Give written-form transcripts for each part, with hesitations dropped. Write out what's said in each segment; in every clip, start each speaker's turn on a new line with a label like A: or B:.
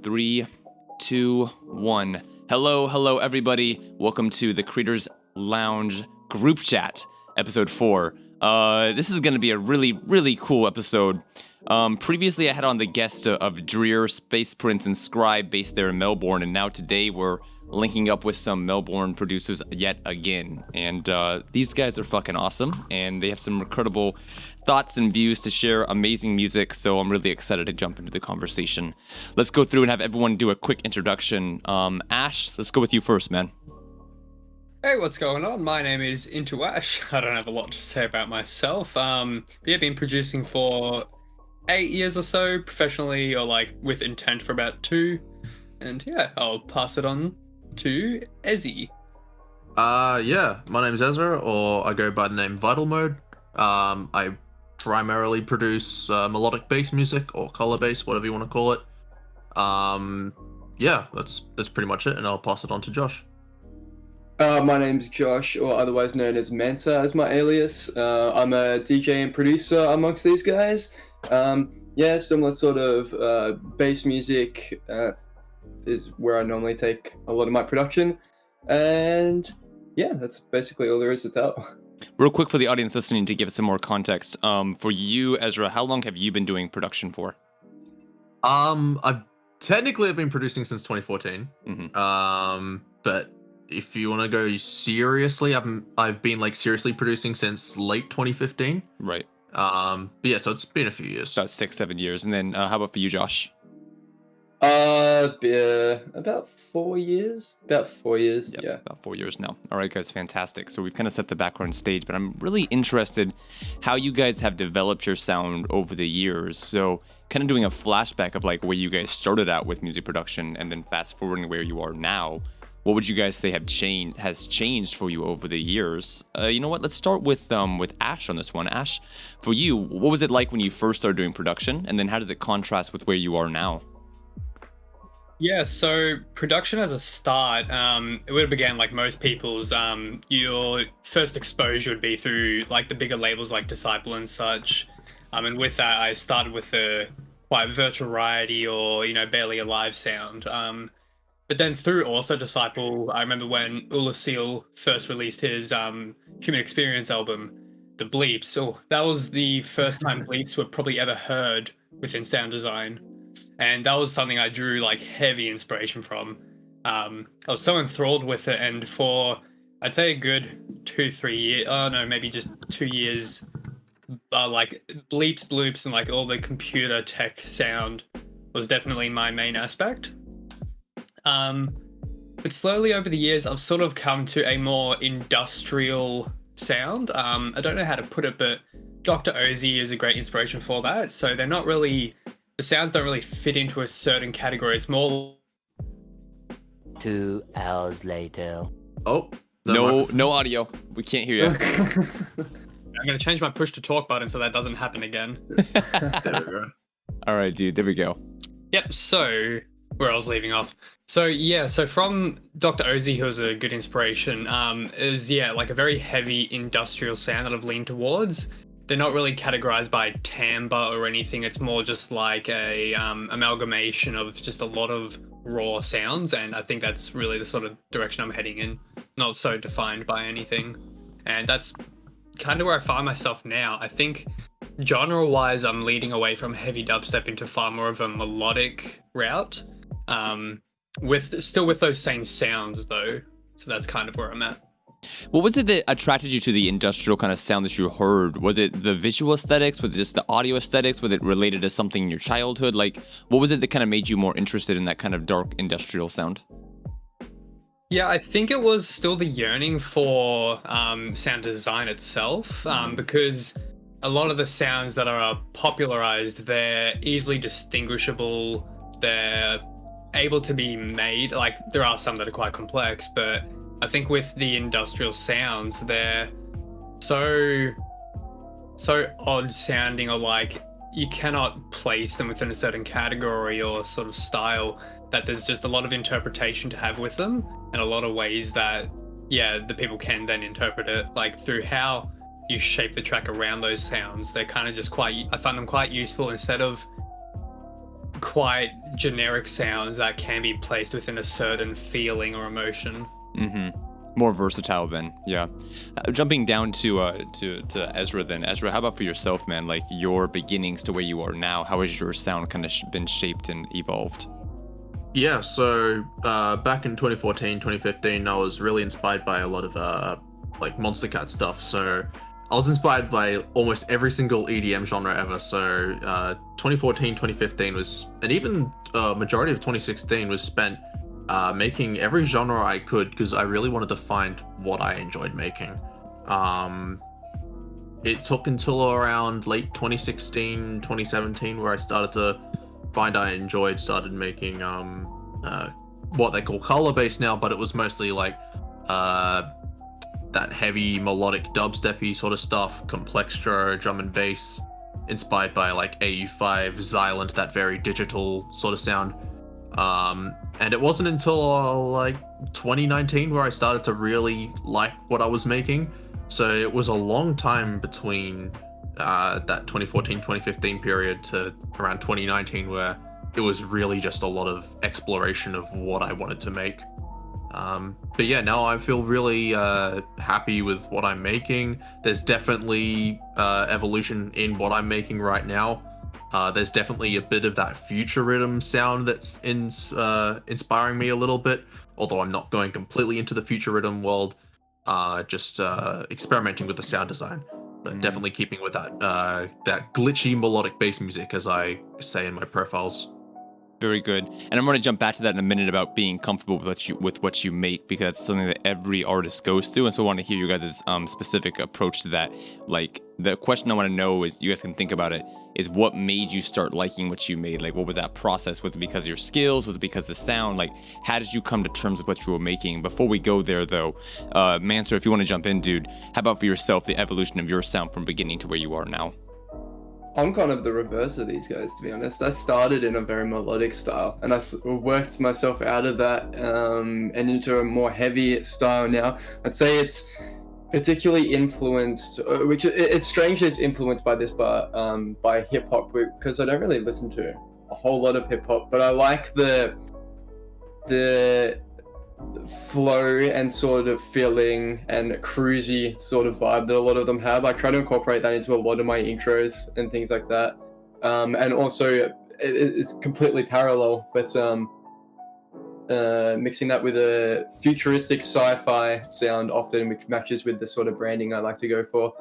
A: 3, 2, 1. Hello, everybody. Welcome to the Creators Lounge Group Chat, episode 4. This is going to be a really cool episode. Previously, I had on the guest of Dreer, Space Prince, and Scribe based there in Melbourne, and now today we're linking up with some Melbourne producers yet again. And these guys are fucking awesome, and they have some incredible thoughts and views to share amazing music, so I'm really excited to jump into the conversation. Let's go through and have everyone do a quick introduction. Ash, let's go with you first, man.
B: Hey, what's going on? My name is Into Ash. I don't have a lot to say about myself. But yeah, been producing for 8 years or so, professionally or like with intent for about 2. And yeah, I'll pass it on to Ezzy.
C: Yeah, my name's Ezra, or I go by the name Vital Mode. I primarily produce melodic bass music or color bass, whatever you want to call it. Yeah, that's pretty much it, and I'll pass it on to Josh.
D: My name's Josh, or otherwise known as MANCER as my alias. I'm a DJ and producer amongst these guys. Yeah, similar sort of bass music is where I normally take a lot of my production. And yeah, that's basically all there is to tell.
A: Real quick for the audience listening to give some more context. For you, Ezra, how long have you been doing production for?
C: I've technically been producing since 2014.
A: Mm-hmm.
C: But if you want to go seriously, I've been like seriously producing since late 2015.
A: Right.
C: But yeah, so it's been a few years.
A: About 6-7 years. And then how about for you, Josh?
D: About 4 years. About 4 years.
A: Yep,
D: yeah.
A: About 4 years now. All right, guys, fantastic. So we've kind of set the background stage, but I'm really interested how you guys have developed your sound over the years. So kind of doing a flashback of like where you guys started out with music production and then fast forwarding where you are now. What would you guys say has changed for you over the years? You know what? Let's start with Ash on this one. Ash, for you, what was it like when you first started doing production, and then how does it contrast with where you are now?
B: Yeah, so production as a start, it would have began like most people's. Your first exposure would be through like the bigger labels like Disciple and such. And with that, I started with the quite virtual variety or barely alive sound. But then through also Disciple, I remember when Ula Seal first released his Human Experience album, The Bleeps. Oh, that was the first time bleeps were probably ever heard within sound design. And that was something I drew like heavy inspiration from. I was so enthralled with it, and for I'd say a good 2-3 years, maybe just 2 years, like bleeps, bloops, and like all the computer tech sound was definitely my main aspect. But slowly over the years, I've sort of come to a more industrial sound. I don't know how to put it, but Dr. Ozzy is a great inspiration for that. So they're not really, the sounds don't really fit into a certain category. It's more
E: 2 hours later.
C: Oh,
A: no audio. We can't hear you.
B: I'm going to change my push to talk button so that doesn't happen again.
C: There we go.
A: All right, dude. There we go.
B: Yep. So where I was leaving off. So yeah, so from Dr. Ozzy, who was a good inspiration, is like a very heavy industrial sound that I've leaned towards. They're not really categorized by timbre or anything. It's more just like a amalgamation of just a lot of raw sounds, and I think that's really the sort of direction I'm heading in. Not so defined by anything, and that's kind of where I find myself now. I think genre-wise, I'm leading away from heavy dubstep into far more of a melodic route. With those same sounds though, so that's kind of where I'm at.
A: What was it that attracted you to the industrial kind of sound that you heard? Was it the visual aesthetics? Was it just the audio aesthetics? Was it related to something in your childhood? Like, what was it that kind of made you more interested in that kind of dark industrial sound?
B: Yeah, I think it was still the yearning for sound design itself, because a lot of the sounds that are popularized, they're easily distinguishable. They're able to be made, like there are some that are quite complex, but I think with the industrial sounds, they're so odd sounding, or like you cannot place them within a certain category or sort of style, that there's just a lot of interpretation to have with them, and a lot of ways that the people can then interpret it, like through how you shape the track around those sounds. They're kind of just I find them quite useful instead of quite generic sounds that can be placed within a certain feeling or emotion.
A: More versatile then, yeah. Jumping down to Ezra then. Ezra, how about for yourself, man? Like your beginnings to where you are now, how has your sound kind of been shaped and evolved?
C: Yeah, so back in 2014, 2015, I was really inspired by a lot of like Monster Cat stuff. So I was inspired by almost every single EDM genre ever. So 2014, 2015 was, and even majority of 2016 was spent making every genre I could, because I really wanted to find what I enjoyed making. It took until around late 2016, 2017 where I started to find started making what they call color based now, but it was mostly like that heavy melodic dubsteppy sort of stuff, complextro, drum and bass, inspired by like AU5, Xylent, that very digital sort of sound. And it wasn't until like 2019 where I started to really like what I was making. So it was a long time between that 2014, 2015 period to around 2019 where it was really just a lot of exploration of what I wanted to make. But yeah, now I feel really happy with what I'm making. There's definitely evolution in what I'm making right now. There's definitely a bit of that future rhythm sound that's inspiring me a little bit, although I'm not going completely into the future rhythm world, just experimenting with the sound design, but definitely keeping with that glitchy melodic bass music, as I say in my profiles.
A: Very good. And I'm going to jump back to that in a minute about being comfortable with what you make, because that's something that every artist goes through. And so I want to hear you guys' specific approach to that. Like, the question I want to know is, you guys can think about it, is what made you start liking what you made? Like, what was that process? Was it because of your skills? Was it because of the sound? Like, how did you come to terms with what you were making? Before we go there, though, Mancer, if you want to jump in, dude, how about for yourself, the evolution of your sound from beginning to where you are now?
D: I'm kind of the reverse of these guys, to be honest. I started in a very melodic style, and I worked myself out of that and into a more heavy style now. I'd say it's particularly influenced, which it's strange that it's influenced by this, by hip hop, because I don't really listen to a whole lot of hip hop, but I like the flow and sort of feeling and cruisy sort of vibe that a lot of them have. I try to incorporate that into a lot of my intros and things like that. And also it's completely parallel, but mixing that with a futuristic sci-fi sound often, which matches with the sort of branding I like to go for.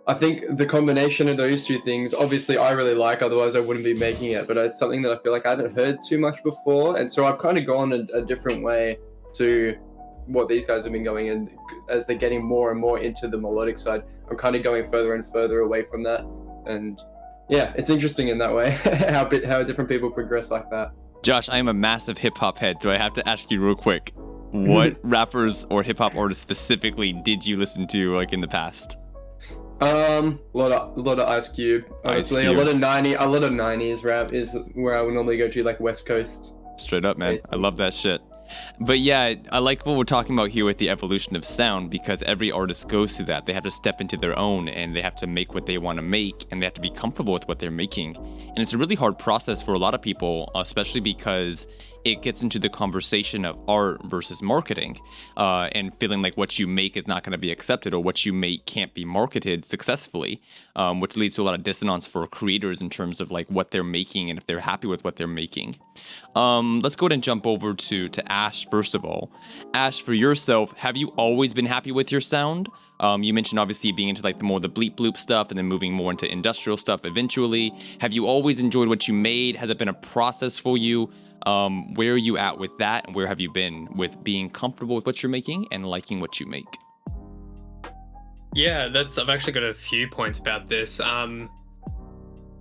D: I think the combination of those two things, obviously I really like, otherwise I wouldn't be making it, but it's something that I feel like I haven't heard too much before. And so I've kind of gone a different way to what these guys have been going in. As they're getting more and more into the melodic side, I'm kind of going further and further away from that. And yeah, it's interesting in that way, how different people progress like that.
A: Josh, I am a massive hip hop head, so I have to ask you real quick, what rappers or hip hop artists specifically did you listen to, like, in the past?
D: A lot of Ice Cube. Honestly, a lot of 90s rap is where I would normally go to, like West Coast.
A: Straight up, man. I love that shit. But yeah, I like what we're talking about here with the evolution of sound, because every artist goes through that. They have to step into their own, and they have to make what they want to make, and they have to be comfortable with what they're making. And it's a really hard process for a lot of people, especially because it gets into the conversation of art versus marketing, and feeling like what you make is not going to be accepted, or what you make can't be marketed successfully, which leads to a lot of dissonance for creators in terms of like what they're making and if they're happy with what they're making. Let's go ahead and jump over to Ash first of all. Ash, for yourself, have you always been happy with your sound? You mentioned obviously being into like the bleep bloop stuff and then moving more into industrial stuff eventually. Have you always enjoyed what you made? Has it been a process for you? Where are you at with that, and where have you been with being comfortable with what you're making and liking what you make?
B: Yeah, I've actually got a few points about this.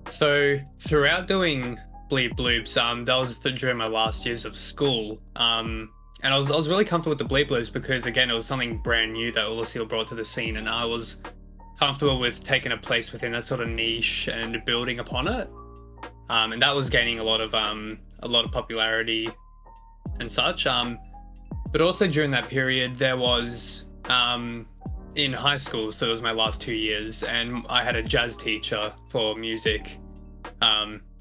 B: So throughout doing bleep bloops, that was during my last years of school. And I was really comfortable with the bleep bloops because, again, it was something brand new that Lucille brought to the scene, and I was comfortable with taking a place within that sort of niche and building upon it. And that was gaining a lot of popularity and such. But also during that period, there was in high school, so it was my last 2 years, and I had a jazz teacher for music.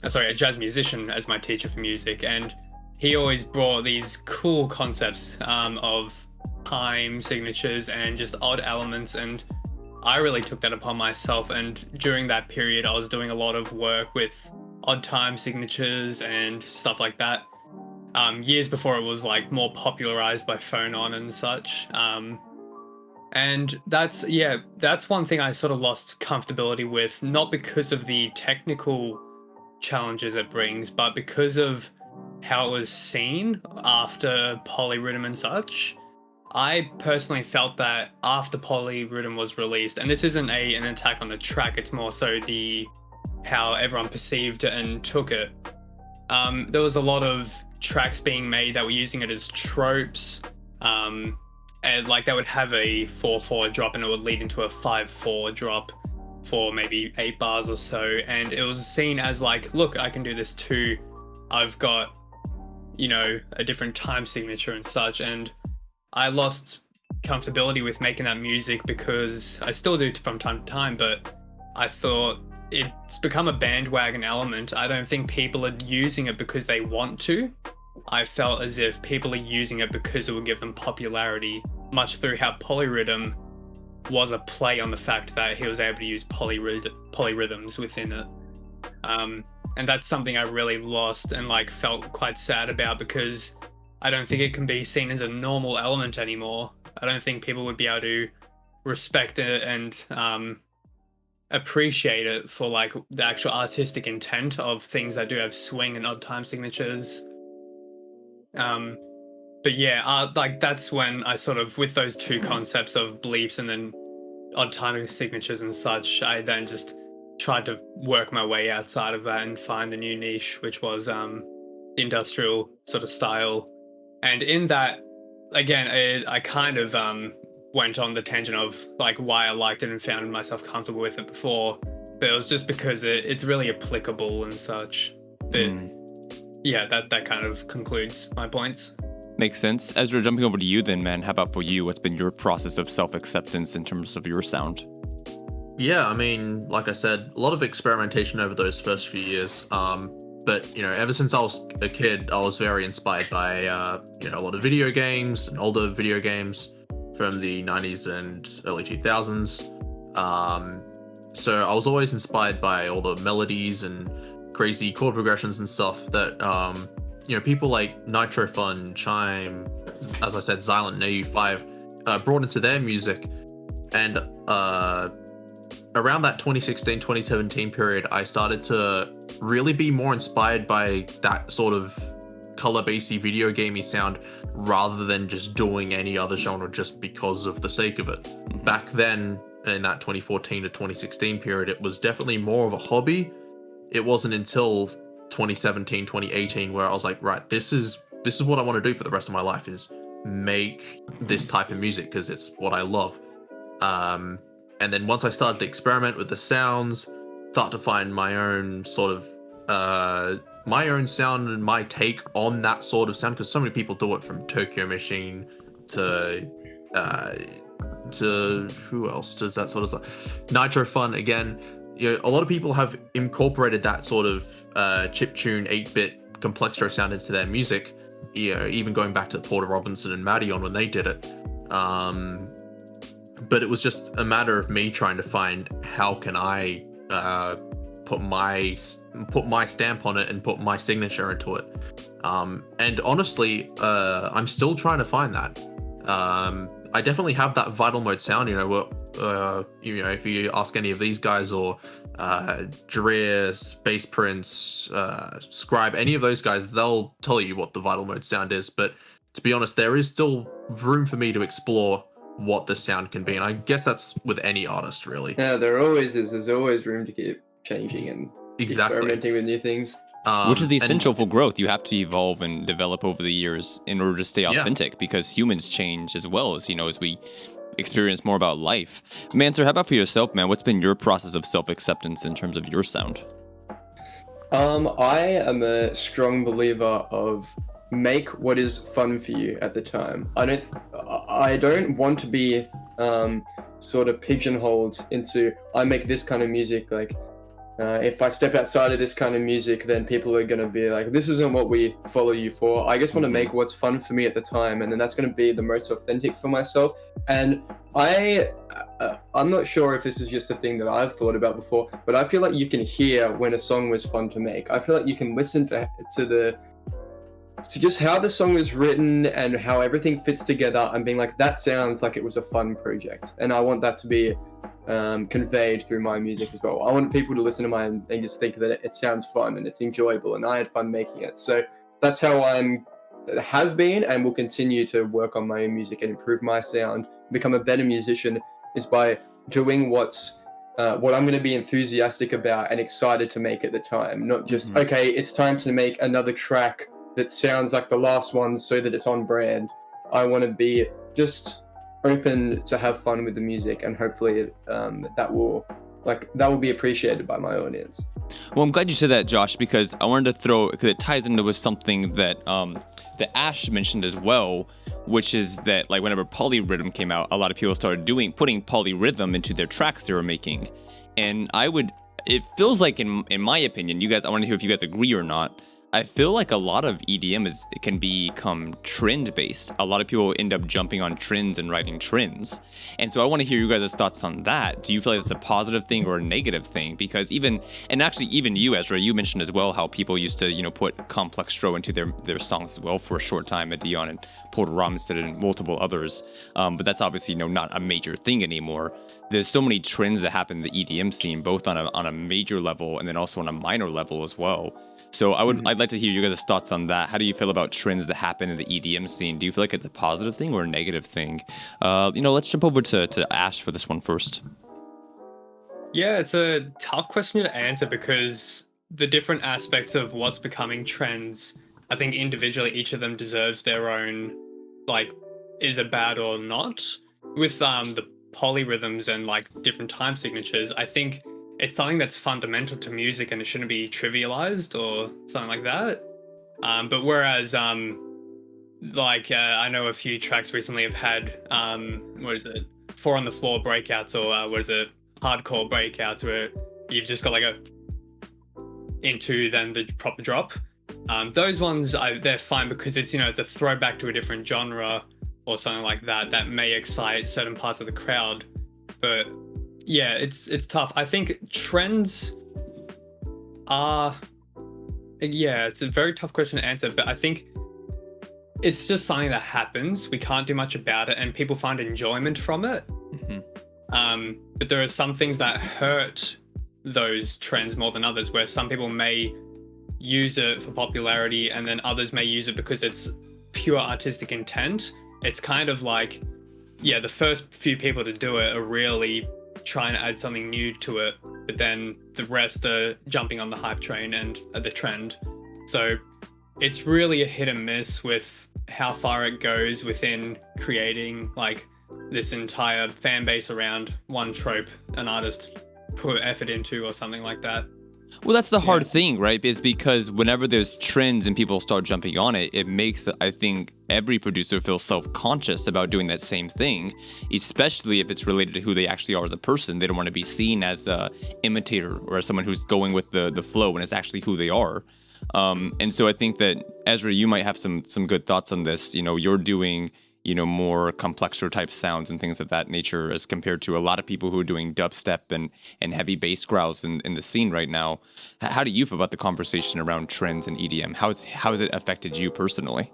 B: a jazz musician as my teacher for music, and he always brought these cool concepts of time signatures and just odd elements, and I really took that upon myself. And during that period, I was doing a lot of work with odd time signatures and stuff like that. Years before it was like more popularized by Phonon and such. And that's one thing I sort of lost comfortability with, not because of the technical challenges it brings, but because of how it was seen after Polyrhythm and such. I personally felt that after Polyrhythm was released, and this isn't an attack on the track, it's more so the how everyone perceived it and took it. There was a lot of tracks being made that were using it as tropes. And like they would have a 4/4 drop and it would lead into a 5/4 drop for maybe 8 bars or so. And it was seen as like, look, I can do this too. I've got, a different time signature and such. And I lost comfortability with making that music because I still do from time to time, but I thought it's become a bandwagon element. I don't think people are using it because they want to. I felt as if people are using it because it would give them popularity, much through how Polyrhythm was a play on the fact that he was able to use polyrhythms within it. And that's something I really lost and like felt quite sad about, because I don't think it can be seen as a normal element anymore. I don't think people would be able to respect it and appreciate it for like the actual artistic intent of things that do have swing and odd time signatures. But yeah, like that's when I sort of, with those two concepts of bleeps and then odd timing signatures and such, I then just tried to work my way outside of that and find the new niche, which was industrial sort of style. And in that, again, I kind of went on the tangent of like why I liked it and found myself comfortable with it before, but it was just because it's really applicable and such. But yeah, that kind of concludes my points.
A: Makes sense. Ezra, jumping over to you then, man, how about for you? What's been your process of self-acceptance in terms of your sound?
C: Yeah, I mean, like I said, a lot of experimentation over those first few years. But, ever since I was a kid, I was very inspired by, a lot of video games and older video games from the 90s and early 2000s. So I was always inspired by all the melodies and crazy chord progressions and stuff that, people like Nitro Fun, Chime, as I said, Xylent and AU5 brought into their music. And around that 2016-2017 period, I started to really be more inspired by that sort of color-basy video gamey sound rather than just doing any other genre just because of the sake of it. Back then, in that 2014 to 2016 period, it was definitely more of a hobby. It wasn't until 2017, 2018 where I was like, right, this is what I want to do for the rest of my life, is make this type of music because it's what I love. And then once I started to experiment with the sounds, start to find my own sort of my own sound and my take on that sort of sound, because so many people do it, from Tokyo Machine to who else does that sort of stuff? Nitro Fun again. A lot of people have incorporated that sort of chiptune 8-bit complextro sound into their music. Even going back to Porter Robinson and Madeon when they did it. But it was just a matter of me trying to find how can I put my stamp on it and put my signature into it. And honestly, I'm still trying to find that. I definitely have that Vital Mode sound. If you ask any of these guys, or Jaye, Space Prince, Scribe, any of those guys, they'll tell you what the Vital Mode sound is. But to be honest, there is still room for me to explore what the sound can be, and I guess that's with any artist, really.
D: Yeah, there always is. There's always room to keep changing and experimenting with new things.
A: Which is essential for growth. You have to evolve and develop over the years in order to stay authentic, because humans change as well as, as we experience more about life. Mancer, how about for yourself, man? What's been your process of self-acceptance in terms of your sound?
D: I am a strong believer of make what is fun for you at the time. I don't want to be sort of pigeonholed into, I make this kind of music, like if I step outside of this kind of music, then people are going to be like, this isn't what we follow you for. I just want to make what's fun for me at the time, and then that's going to be the most authentic for myself. And I'm not sure if this is just a thing that I've thought about before, but I feel like you can hear when a song was fun to make. I feel like you can listen to just how the song was written and how everything fits together and being like, that sounds like it was a fun project. And I want that to be conveyed through my music as well. I want people to listen to mine and just think that it sounds fun and it's enjoyable and I had fun making it. So that's how have been and will continue to work on my own music and improve my sound, become a better musician, is by doing what I'm going to be enthusiastic about and excited to make at the time. Not just, okay, it's time to make another track that sounds like the last one so that it's on brand. I want to be just open to have fun with the music, and hopefully that will be appreciated by my audience.
A: Well, I'm glad you said that, Josh, because I wanted to because it ties into with something that that Ash mentioned as well, which is that like whenever polyrhythm came out, a lot of people started putting polyrhythm into their tracks they were making. And it feels like in my opinion, I want to hear if you guys agree or not, I feel like a lot of EDM can become trend based. A lot of people end up jumping on trends and writing trends. And so I want to hear you guys' thoughts on that. Do you feel like it's a positive thing or a negative thing? Because even you, Ezra, you mentioned as well how people used to, put complex stro into their songs as well for a short time at Dion and Paul Ramstead and multiple others. But that's obviously not a major thing anymore. There's so many trends that happen in the EDM scene, both on a major level and then also on a minor level as well. So I'd like to hear you guys' thoughts on that. How do you feel about trends that happen in the EDM scene? Do you feel like it's a positive thing or a negative thing? Let's jump over to Ash for this one first.
B: Yeah, it's a tough question to answer because the different aspects of what's becoming trends, I think individually each of them deserves their own, is it bad or not? With the polyrhythms and different time signatures, I think it's something that's fundamental to music and it shouldn't be trivialized or something like that. But whereas, I know a few tracks recently have had, 4 on the floor breakouts or hardcore breakouts where you've just got into then the proper drop. Those ones, they're fine because it's a throwback to a different genre or something like that may excite certain parts of the crowd. But yeah, it's tough. I think trends are, it's a very tough question to answer, but I think it's just something that happens. We can't do much about it, and people find enjoyment from it. But there are some things that hurt those trends more than others, where some people may use it for popularity, and then others may use it because it's pure artistic intent. It's kind of the first few people to do it are really trying to add something new to it, but then the rest are jumping on the hype train and the trend. So it's really a hit and miss with how far it goes within creating this entire fan base around one trope an artist put effort into or something like that.
A: Well, that's the hard thing, right? Is because whenever there's trends and people start jumping on it, it makes, I think, every producer feel self-conscious about doing that same thing, especially if it's related to who they actually are as a person. They don't want to be seen as a imitator or as someone who's going with the flow when it's actually who they are. And so I think that, Ezra, you might have some good thoughts on this. You're doing more complexer type sounds and things of that nature as compared to a lot of people who are doing dubstep and heavy bass growls in the scene right now. How do you feel about the conversation around trends and EDM? How has it affected you personally?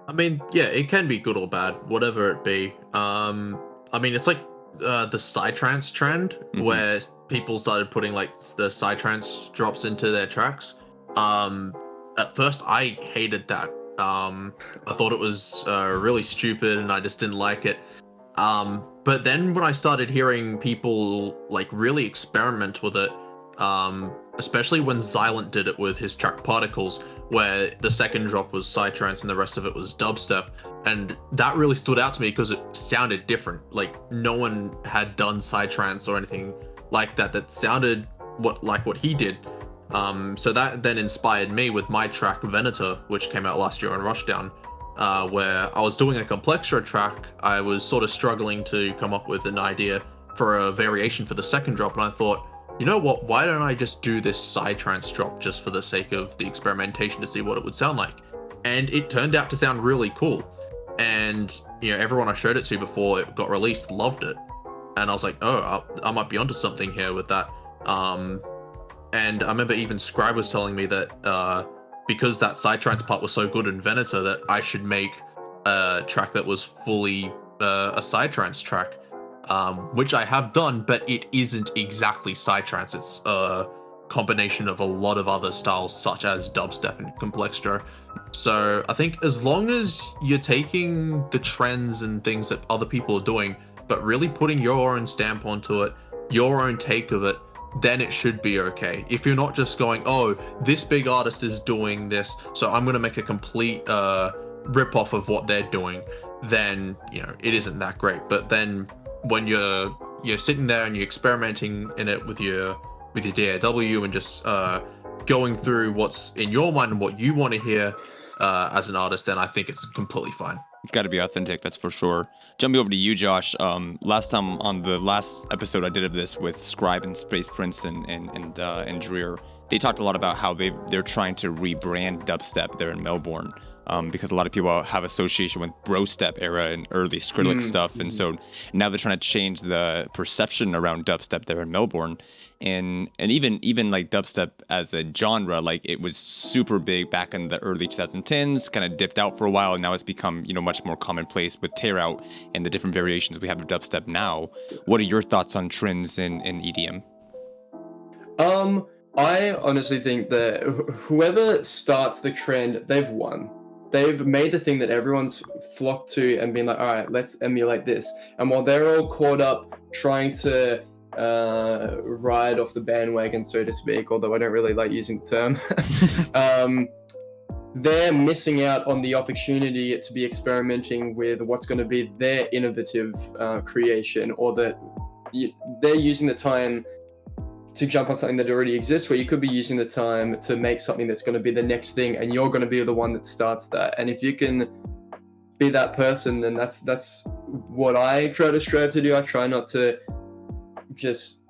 C: I mean, yeah, it can be good or bad, whatever it be. It's like the Psi Trance trend, where people started putting the Psi Trance drops into their tracks. At first, I hated that. I thought it was really stupid and I just didn't like it. But then when I started hearing people really experiment with it, especially when Xylent did it with his track Particles, where the second drop was Psytrance and the rest of it was dubstep, and that really stood out to me because it sounded different. No one had done Psytrance or anything like that sounded what he did. So that then inspired me with my track Venator, which came out last year on Rushdown, where I was doing a complexer track. I was sort of struggling to come up with an idea for a variation for the second drop, and I thought, you know what, why don't I just do this Psi Trance Drop just for the sake of the experimentation to see what it would sound like? And it turned out to sound really cool. And, you know, everyone I showed it to before it got released loved it. And I was like, oh, I might be onto something here with that. And I remember even Scribe was telling me that because that Psi Trance part was so good in Venator, that I should make a track that was fully a Psi Trance track, which I have done, but it isn't exactly Psi Trance. It's a combination of a lot of other styles, such as dubstep and complextro. So I think as long as you're taking the trends and things that other people are doing, but really putting your own stamp onto it, your own take of it, then it should be okay. If you're not just going, oh, this big artist is doing this, so I'm going to make a complete rip-off of what they're doing, then, you know, it isn't that great. But then when you're sitting there and you're experimenting in it with your DAW and just going through what's in your mind and what you want to hear as an artist, then I think it's completely fine.
A: It's got to be authentic, that's for sure. Jumping over to you, Josh. Last time on the last episode I did of this with Scribe and Space Prince and Dreer, they talked a lot about how they're trying to rebrand dubstep there in Melbourne. Because a lot of people have association with bro step era and early Skrillex stuff, and so now they're trying to change the perception around dubstep there in Melbourne, and even like dubstep as a genre, like it was super big back in the early 2010s, kind of dipped out for a while, and now it's become, you know, much more commonplace with tear out and the different variations we have of dubstep now. What are your thoughts on trends in EDM?
D: I honestly think that whoever starts the trend, they've won. They've made the thing that everyone's flocked to and been like, all right, let's emulate this. And while they're all caught up trying to ride off the bandwagon, so to speak, although I don't really like using the term, they're missing out on the opportunity to be experimenting with what's going to be their innovative creation, or that they're using the time to jump on something that already exists, where you could be using the time to make something that's going to be the next thing, and you're going to be the one that starts that. And if you can be that person, then that's what I try to strive to do. I try not to just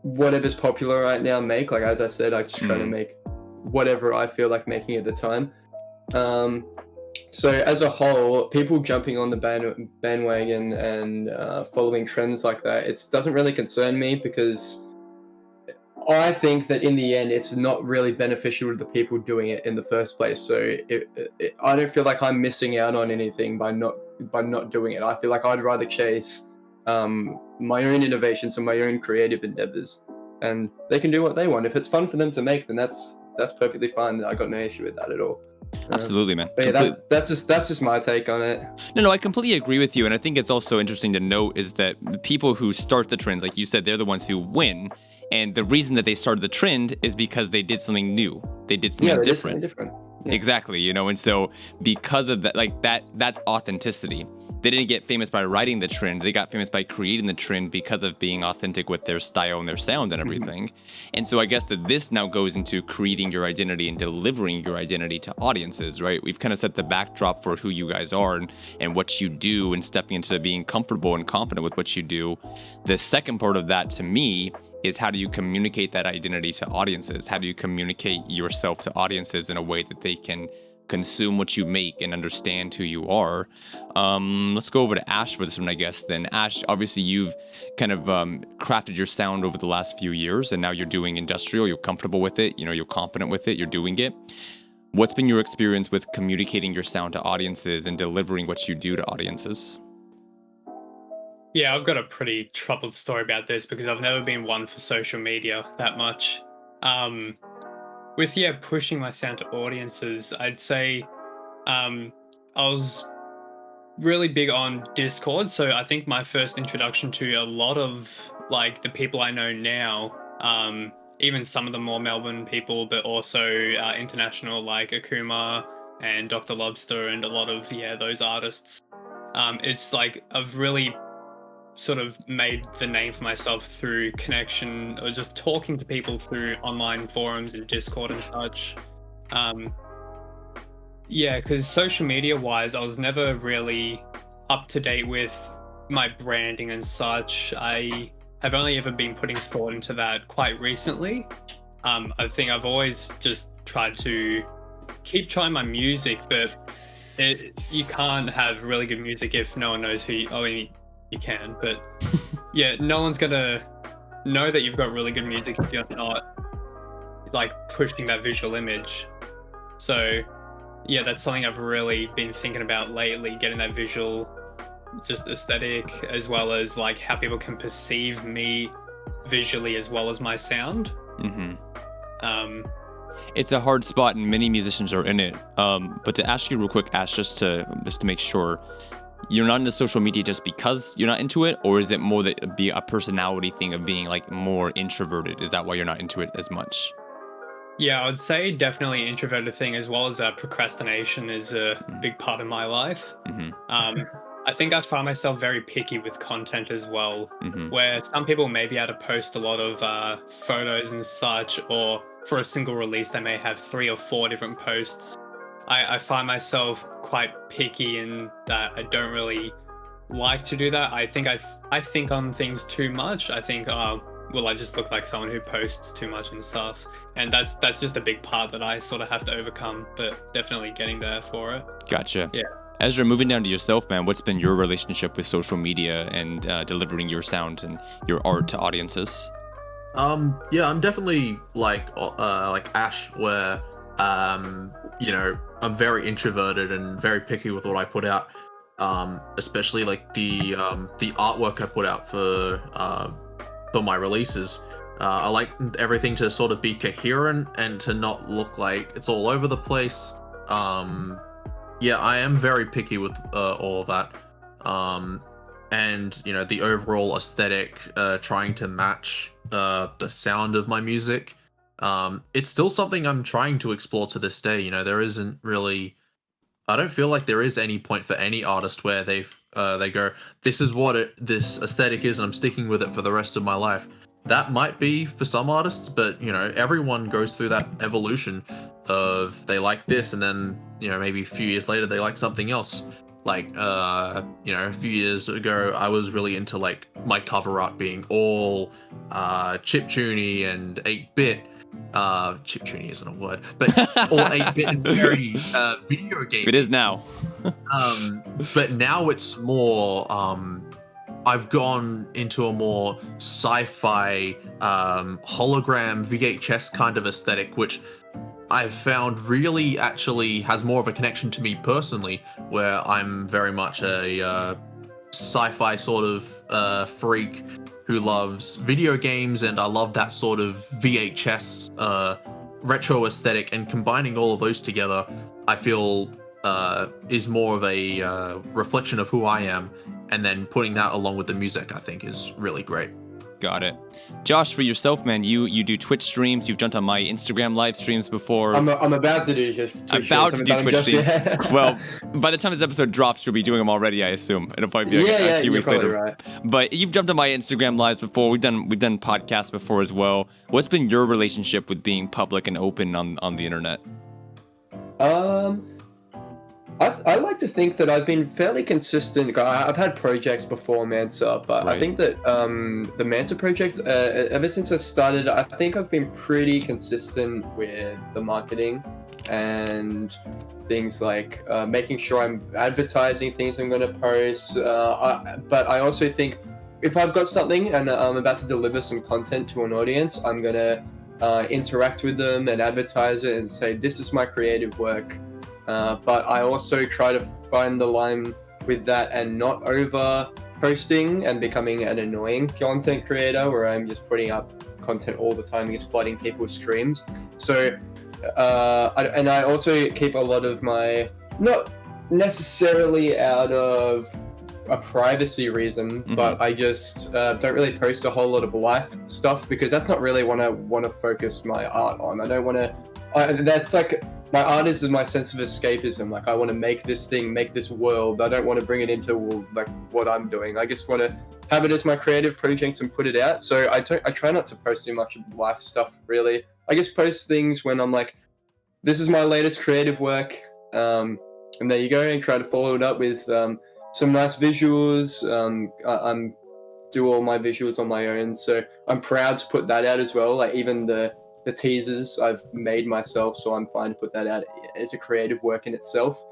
D: whatever's popular right now make. Like, as I said, I just try to make whatever I feel like making at the time. So as a whole, people jumping on the bandwagon and following trends like that, it doesn't really concern me, because I think that in the end, it's not really beneficial to the people doing it in the first place. So I don't feel like I'm missing out on anything by not doing it. I feel like I'd rather chase my own innovations and my own creative endeavors, and they can do what they want. If it's fun for them to make, then that's perfectly fine. I got no issue with that at all.
A: Absolutely, man.
D: But yeah, that's just my take on it.
A: No, I completely agree with you, and I think it's also interesting to note is that the people who start the trends, like you said, they're the ones who win. And the reason that they started the trend is because they did something new. They did something different.
D: Did something different. Yeah.
A: Exactly, you know, and so because of that, like that's authenticity. They didn't get famous by writing the trend. They got famous by creating the trend because of being authentic with their style and their sound and everything. And so I guess that this now goes into creating your identity and delivering your identity to audiences, right? We've kind of set the backdrop for who you guys are and what you do, and stepping into being comfortable and confident with what you do. The second part of that, to me, is how do you communicate that identity to audiences? How do you communicate yourself to audiences in a way that they can consume what you make and understand who you are? Let's go over to Ash for this one, I guess. Then Ash, obviously you've kind of crafted your sound over the last few years, and now you're doing industrial. You're comfortable with it. You know, you're confident with it. You're doing it. What's been your experience with communicating your sound to audiences and delivering what you do to audiences?
B: Yeah, I've got a pretty troubled story about this, because I've never been one for social media that much. With pushing my sound to audiences, I'd say I was really big on Discord. So I think my first introduction to a lot of like the people I know now, even some of the more Melbourne people, but also international like Akuma and Dr. Lobster and a lot of those artists. It's like I've really sort of made the name for myself through connection, or just talking to people through online forums and Discord and such. Because social media wise, I was never really up to date with my branding and such. I I've only ever been putting thought into that quite recently. I think I've always just tried to keep trying my music, but you can't have really good music if no one knows who you, I mean, you can, but yeah, no one's gonna know that you've got really good music if you're not like pushing that visual image. So yeah, that's something I've really been thinking about lately, getting that visual just aesthetic, as well as like how people can perceive me visually as well as my sound.
A: It's a hard spot, and many musicians are in it. But to ask you real quick, Ash, just to make sure, you're not into social media just because you're not into it, or is it more that be a personality thing of being like more introverted? Is that why you're not into it as much?
B: Yeah, I would say definitely introverted thing, as well as procrastination is a big part of my life. I think I find myself very picky with content as well, where some people may be able to post a lot of photos and such, or for a single release, they may have 3 or 4 different posts. I find myself quite picky in that I don't really like to do that. I think I think on things too much. I think, will I just look like someone who posts too much and stuff? And that's just a big part that I sort of have to overcome, but definitely getting there for it.
A: Gotcha.
B: Yeah.
A: As you're moving down to yourself, man, what's been your relationship with social media and delivering your sound and your art to audiences?
C: Yeah, I'm definitely like Ash, where you know, I'm very introverted and very picky with what I put out. Especially like the artwork I put out for my releases. I like everything to sort of be coherent and to not look like it's all over the place. Yeah, I am very picky with all of that. And you know, the overall aesthetic, trying to match the sound of my music. It's still something I'm trying to explore to this day. You know, there isn't really, I don't feel like there is any point for any artist where they go, this is what this aesthetic is, and I'm sticking with it for the rest of my life. That might be for some artists, but you know, everyone goes through that evolution of they like this, and then you know, maybe a few years later they like something else. Like you know, a few years ago I was really into like my cover art being all chiptune and 8-bit. Chiptune isn't a word, but all 8-bit and very video game.
A: It is now.
C: But now it's more I've gone into a more sci-fi hologram VHS kind of aesthetic, which I've found really actually has more of a connection to me personally, where I'm very much a sci-fi sort of freak who loves video games, and I love that sort of VHS retro aesthetic, and combining all of those together, I feel is more of a reflection of who I am, and then putting that along with the music, I think is really great.
A: Got it. Josh, for yourself, man, you do Twitch streams. You've jumped on my Instagram live streams before.
D: I'm about to do Twitch streams.
A: Twitch streams. Well, by the time this episode drops, you'll be doing them already, I assume. It'll probably be a few weeks later.
D: Right.
A: But you've jumped on my Instagram lives before. We've done podcasts before as well. What's been your relationship with being public and open on the internet?
D: I like to think that I've been fairly consistent. I've had projects before MANCER, but right. I think that the MANCER project, ever since I started, I think I've been pretty consistent with the marketing and things like making sure I'm advertising things I'm going to post. But I also think if I've got something and I'm about to deliver some content to an audience, I'm going to interact with them and advertise it and say, this is my creative work. But I also try to find the line with that and not over posting and becoming an annoying content creator where I'm just putting up content all the time and just flooding people's streams. So, I also keep a lot of my, not necessarily out of a privacy reason, but I just don't really post a whole lot of life stuff because that's not really what I want to focus my art on. I don't want to, that's like, my art is my sense of escapism. Like I want to make this thing, make this world. I don't want to bring it into like what I'm doing. I just want to have it as my creative project and put it out. So I try not to post too much of life stuff really. I just post things when I'm like, this is my latest creative work. And there you go, and try to follow it up with some nice visuals. I'm do all my visuals on my own. So I'm proud to put that out as well. Like even the teasers I've made myself, so I'm fine to put that out as a creative work in itself.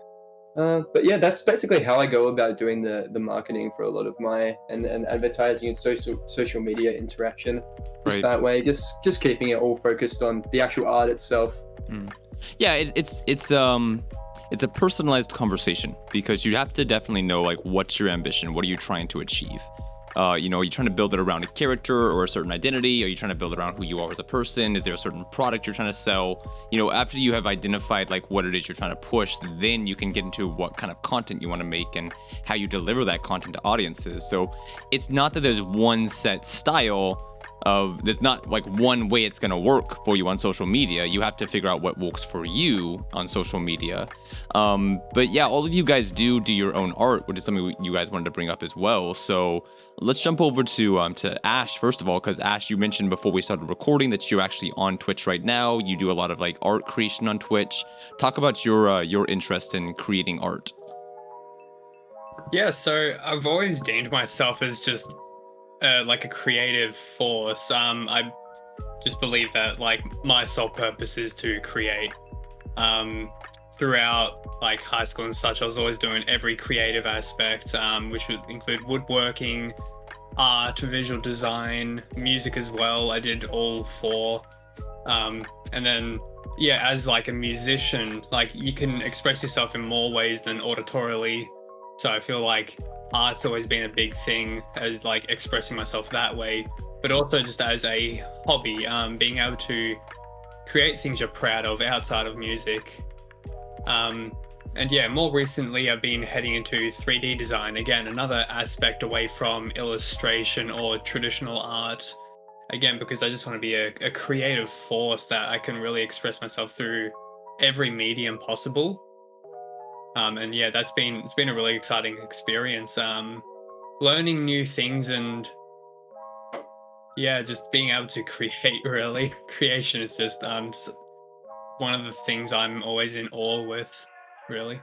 D: But yeah, that's basically how I go about doing the marketing for a lot of my and advertising and social media interaction. Just
A: Right.
D: that way, just keeping it all focused on the actual art itself.
A: Yeah, it's a personalized conversation because you have to definitely know like what's your ambition, what are you trying to achieve. Are you trying to build it around a character or a certain identity? Are you trying to build it around who you are as a person? Is there a certain product you're trying to sell? After you have identified like what it is you're trying to push, then you can get into what kind of content you want to make and how you deliver that content to audiences. So it's not that there's one set style there's not like one way it's going to work for you on social media. You have to figure out what works for you on social media. But yeah, all of you guys do your own art, which is something you guys wanted to bring up as well. So let's jump over to Ash first of all, because Ash, you mentioned before we started recording that you're actually on Twitch right now. You do a lot of like art creation on Twitch. Talk about your interest in creating art.
B: Yeah, so I've always deemed myself as just like a creative force. I just believe that like my sole purpose is to create. Throughout like high school and such, I was always doing every creative aspect, which would include woodworking, art, visual design, music as well. I did all four. And then yeah, as like a musician, like you can express yourself in more ways than auditorially. So I feel like art's always been a big thing as like expressing myself that way, but also just as a hobby, being able to create things you're proud of outside of music. And yeah, more recently I've been heading into 3D design, again another aspect away from illustration or traditional art, again because I just want to be a creative force that I can really express myself through every medium possible. And yeah, it's been a really exciting experience. Learning new things and yeah, just being able to create. Really, creation is just one of the things I'm always in awe with. Really.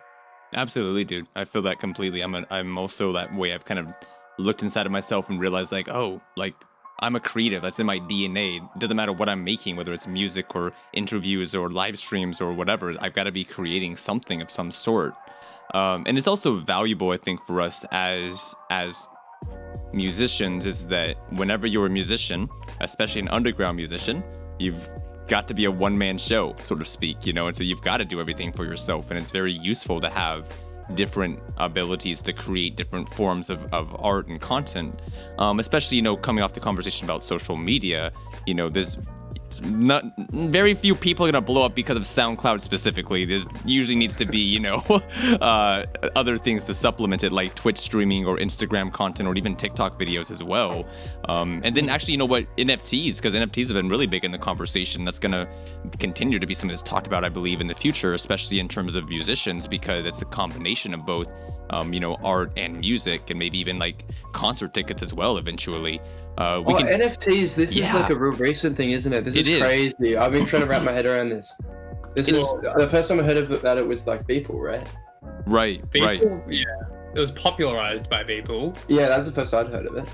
A: Absolutely, dude. I feel that completely. I'm also that way. I've kind of looked inside of myself and realized like, oh, like I'm a creative. That's in my DNA. It doesn't matter what I'm making, whether it's music or interviews or live streams or whatever. I've got to be creating something of some sort. And it's also valuable, I think, for us as musicians, is that whenever you're a musician, especially an underground musician, you've got to be a one-man show, so to speak, and so you've got to do everything for yourself, and it's very useful to have different abilities to create different forms of art and content, especially coming off the conversation about social media. There's not very few people are gonna blow up because of SoundCloud specifically. There's usually needs to be other things to supplement it, like Twitch streaming or Instagram content or even TikTok videos as well. And then actually, NFTs, because NFTs have been really big in the conversation. That's gonna continue to be something that's talked about, I believe, in the future, especially in terms of musicians, because it's a combination of both art and music, and maybe even like concert tickets as well eventually.
D: NFTs, this is like a real recent thing, isn't it? This is crazy. I've been trying to wrap my head around this. This is the first time I heard of it, that it was like Beeple, right?
A: Right.
B: Yeah. It was popularized by Beeple.
D: Yeah, that's the first I'd heard of it.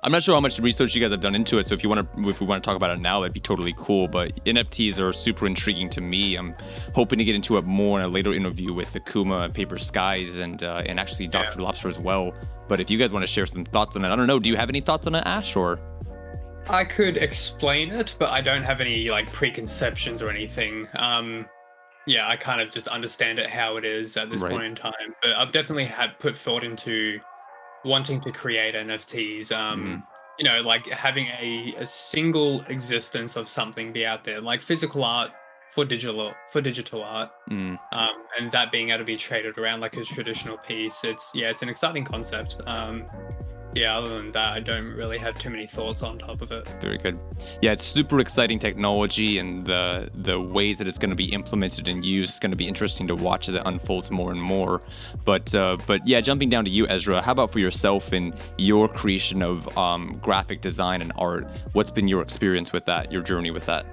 A: I'm not sure how much research you guys have done into it, so if we want to talk about it now, that'd be totally cool. But NFTs are super intriguing to me. I'm hoping to get into it more in a later interview with Akuma and Paper Skies and actually Dr. Lobster as well. But if you guys want to share some thoughts on it, I don't know. Do you have any thoughts on it, Ash? Or
B: I could explain it, but I don't have any like preconceptions or anything. Yeah, I kind of just understand it how it is at this point in time. But I've definitely had put thought into wanting to create NFTs, like having a single existence of something be out there, like physical art for digital art, and that being able to be traded around like a traditional piece. It's an exciting concept. Other than that, I don't really have too many thoughts on top of it.
A: Very good. Yeah, it's super exciting technology, and the ways that it's going to be implemented and used is going to be interesting to watch as it unfolds more and more. But yeah, jumping down to you, Ezra, how about for yourself and your creation of graphic design and art? What's been your experience with that, your journey with that?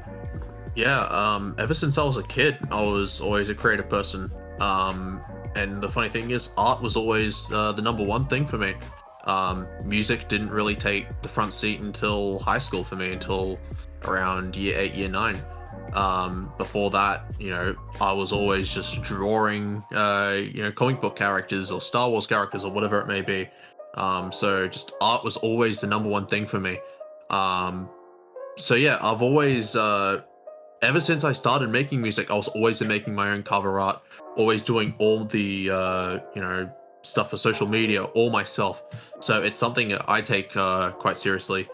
C: Yeah, ever since I was a kid, I was always a creative person. And the funny thing is, art was always the number one thing for me. Music didn't really take the front seat until high school for me, until around year 8, year 9. Before that, I was always just drawing, comic book characters or Star Wars characters or whatever it may be. So just art was always the number one thing for me. So yeah, I've always, ever since I started making music, I was always making my own cover art, always doing all the, stuff for social media all myself. So it's something that I take quite seriously,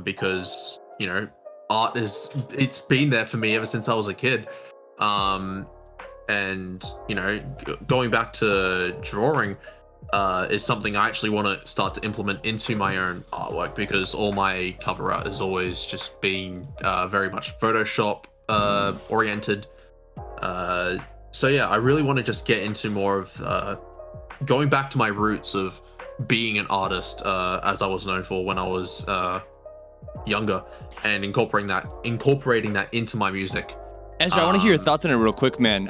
C: because, art it's been there for me ever since I was a kid. And, going back to drawing, is something I actually want to start to implement into my own artwork, because all my cover art has always just been very much Photoshop oriented. So yeah, I really want to just get into more of going back to my roots of being an artist, as I was known for when I was younger, and incorporating that into my music.
A: Ezra, I want to hear your thoughts on it real quick, man.